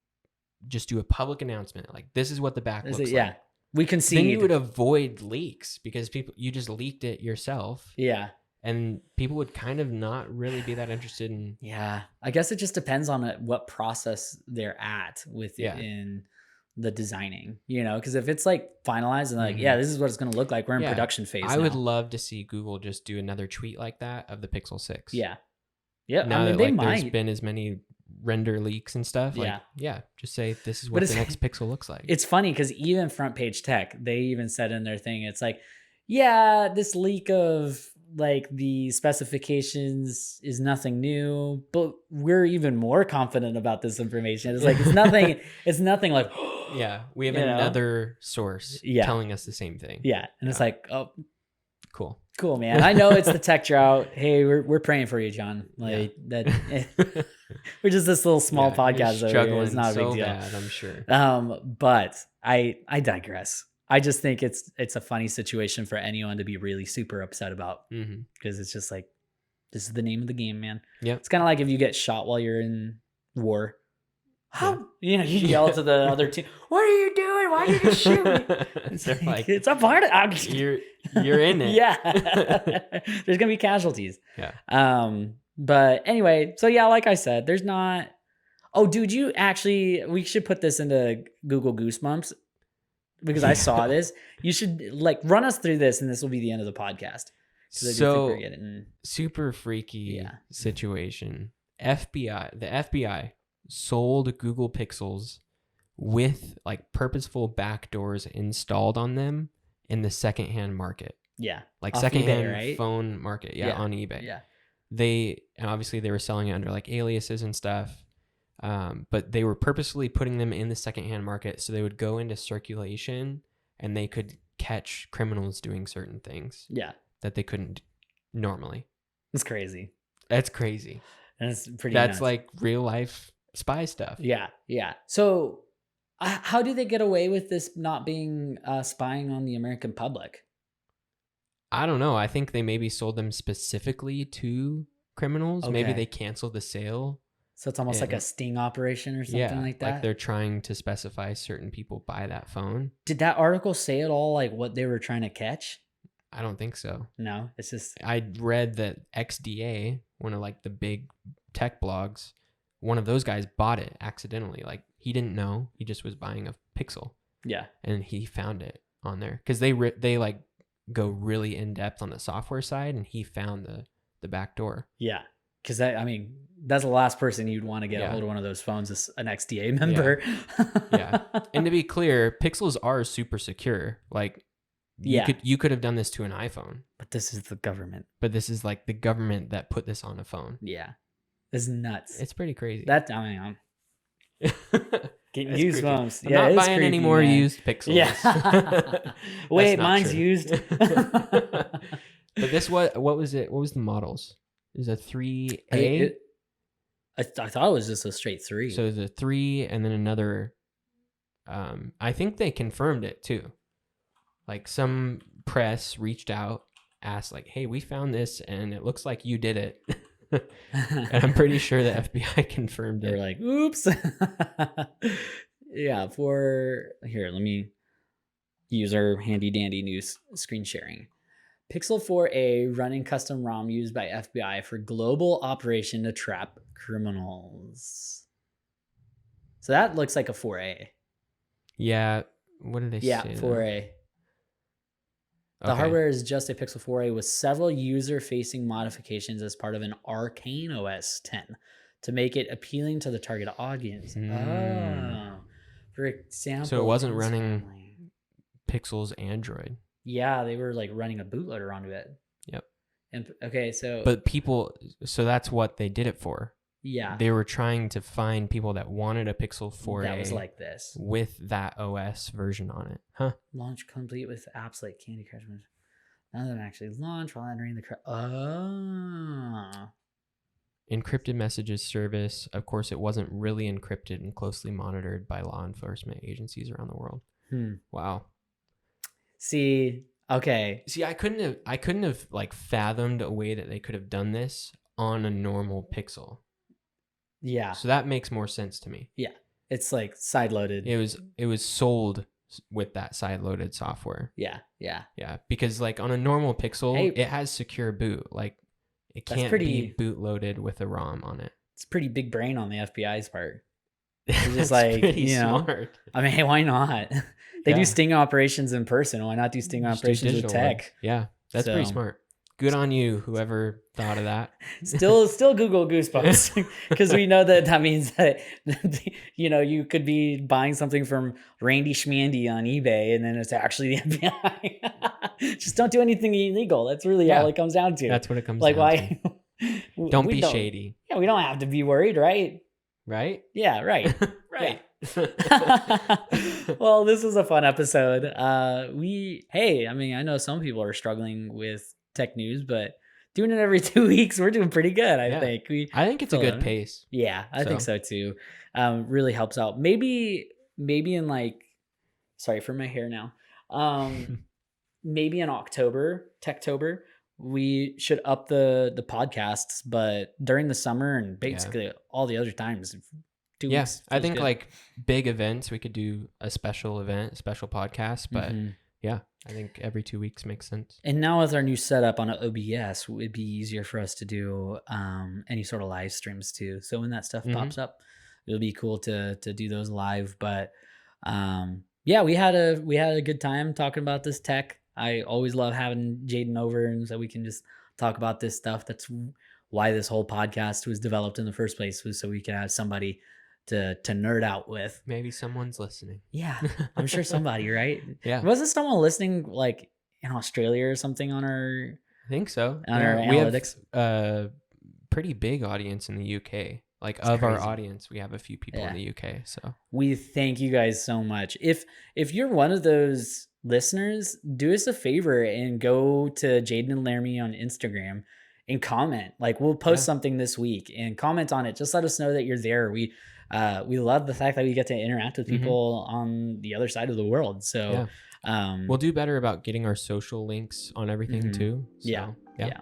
just do a public announcement like this is what the back looks like. We can see. Then you would avoid leaks because you just leaked it yourself. Yeah. And people would kind of not really be that interested in. Yeah. I guess it just depends on what process they're at within the designing, because if it's like finalized and like, this is what it's going to look like. We're in production phase. I would love to see Google just do another tweet like that of the Pixel 6. Yeah. Yeah. Now that there's been as many render leaks and stuff, just say this is what the next Pixel looks like. It's funny because even Front Page Tech, they even said in their thing, it's like, this leak of like the specifications is nothing new, but we're even more confident about this information. It's like it's nothing like yeah, we have you know? another source Yeah. telling us the same thing. Yeah. And it's like, oh, cool, man. I know it's the tech drought. Hey, we're praying for you, John. Like that we're just this little small podcast over here. It's not a big deal. Bad, I'm sure. But I digress. I just think it's a funny situation for anyone to be really super upset about, because it's just like, this is the name of the game, man. Yeah, it's kind of like if you get shot while you're in war. How you yell to the other team, "What are you doing? Why did you shoot me?" It's a part of you're in it. Yeah, there's gonna be casualties. Yeah. But anyway, so yeah, like I said, there's not. Oh, dude, we should put this into Google Goosebumps, because I saw this. You should like run us through this, and this will be the end of the podcast. So super freaky situation. The FBI sold Google Pixels with like purposeful backdoors installed on them in the secondhand market. Yeah. Like off secondhand eBay, right? phone market. Yeah, on eBay. Yeah. And obviously they were selling it under like aliases and stuff. But they were purposely putting them in the secondhand market so they would go into circulation and they could catch criminals doing certain things. Yeah. That they couldn't normally. It's crazy. That's crazy. That's pretty That's nuts. like real life spy stuff. Yeah. Yeah. So how do they get away with this not being spying on the American public? I don't know. I think they maybe sold them specifically to criminals. Okay. Maybe they canceled the sale. So it's almost like a sting operation or something like that? Like they're trying to specify certain people buy that phone. Did that article say at all like what they were trying to catch? I don't think so. No, it's just... I read that XDA, one of like the big tech blogs, one of those guys bought it accidentally. Like he didn't know. He just was buying a Pixel. Yeah. And he found it on there. Because they like go really in depth on the software side, and he found the back door. Yeah. Because that's the last person you'd want to get a hold of one of those phones, is an XDA member. Yeah. And to be clear, Pixels are super secure. Like you could have done this to an iPhone. But this is the government. But this is like the government that put this on a phone. Yeah. This is nuts. It's pretty crazy. I'm getting goosebumps. I'm not buying any more used Pixels. Yeah. Wait, mine's used. But this, what was it? What was the models? Is a 3A? I thought it was just a straight 3. So the 3 and then another. I think they confirmed it too. Like some press reached out, asked like, "Hey, we found this, and it looks like you did it." And I'm pretty sure the FBI confirmed it. They're like, "Oops." Yeah. Here, let me use our handy dandy news screen sharing. Pixel 4a running custom ROM used by FBI for global operation to trap criminals. So that looks like a 4a. Yeah. What did they say? Yeah, 4a. The hardware is just a Pixel 4a with several user-facing modifications as part of an Arcane OS 10 to make it appealing to the target audience. Oh. For example... So it wasn't running Pixel's Android. Yeah, they were like running a bootloader onto it. Yep. And okay, so... But so that's what they did it for. Yeah. They were trying to find people that wanted a Pixel 4a that was like this with that OS version on it. Huh? Launch complete with apps like Candy Crush. None of them actually launch while entering the... Encrypted messages service. Of course, it wasn't really encrypted and closely monitored by law enforcement agencies around the world. Wow. See, okay. See, I couldn't have like fathomed a way that they could have done this on a normal Pixel. Yeah. So that makes more sense to me. Yeah. It's like side-loaded. It was sold with that side-loaded software. Yeah. Yeah. Yeah. Because like on a normal Pixel, it has secure boot. Like it can't be boot-loaded with a ROM on it. It's pretty big brain on the FBI's part. It's just like, smart. I mean, hey, why not? They do sting operations in person. Why not do sting operations with tech? Yeah. That's pretty smart. Good on you, whoever thought of that. Still Google Goosebumps because we know that means that you could be buying something from Randy Schmandy on eBay and then it's actually the FBI. Just don't do anything illegal. That's really all it comes down to. That's what it comes like down why to. Don't be shady. Yeah, we don't have to be worried, right? Right? Yeah, right. Right. Well, this was a fun episode. I know some people are struggling with tech news, but doing it every 2 weeks, we're doing pretty good. I think it's a good pace. Yeah, I think so too. Really helps out. Maybe in like, sorry for my hair now. Maybe in October, Techtober, we should up the podcasts, but during the summer and basically all the other times. 2 weeks. I think like big events, we could do a special event, special podcast, but I think every 2 weeks makes sense. And now with our new setup on OBS, it'd be easier for us to do any sort of live streams too. So when that stuff pops up, it'll be cool to do those live. But we had a good time talking about this tech. I always love having Jaydan over, and so we can just talk about this stuff. That's why this whole podcast was developed in the first place, was so we could have somebody to nerd out with. Maybe someone's listening. Yeah, I'm sure somebody, right? Yeah. Wasn't someone listening like in Australia or something on our? I think so. On our analytics. We have a pretty big audience in the UK. Like that's crazy. Our audience, we have a few people in the UK. So we thank you guys so much. If you're one of those listeners, do us a favor and go to Jaydan and Laramie on Instagram and comment. Like we'll post something this week and comment on it. Just let us know that you're there. We love the fact that we get to interact with people on the other side of the world. So we'll do better about getting our social links on everything too. So, yeah.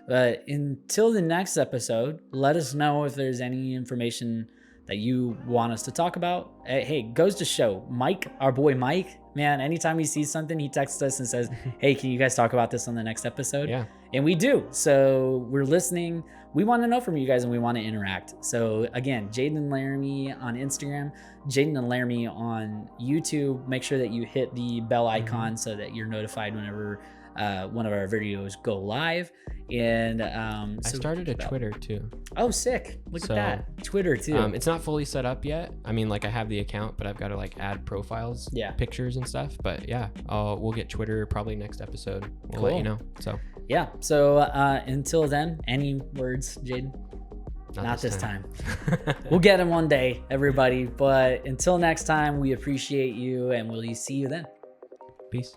But until the next episode, let us know if there's any information that you want us to talk about. Hey, goes to show, Mike, our boy Mike, man, anytime he sees something, he texts us and says, hey, can you guys talk about this on the next episode? Yeah. And we do. So we're listening. We want to know from you guys and we want to interact. So again, Jaydan and Laramie on Instagram, Jaydan and Laramie on YouTube. Make sure that you hit the bell icon so that you're notified whenever one of our videos go live. And I started a Twitter too. Oh, sick. Look at that. Twitter too. It's not fully set up yet. I mean, like I have the account, but I've got to like add profiles, pictures and stuff. But we'll get Twitter probably next episode. We'll let you know. So until then, any words, Jaydan? Not this time. We'll get him one day, everybody. But until next time, we appreciate you and we'll see you then. Peace.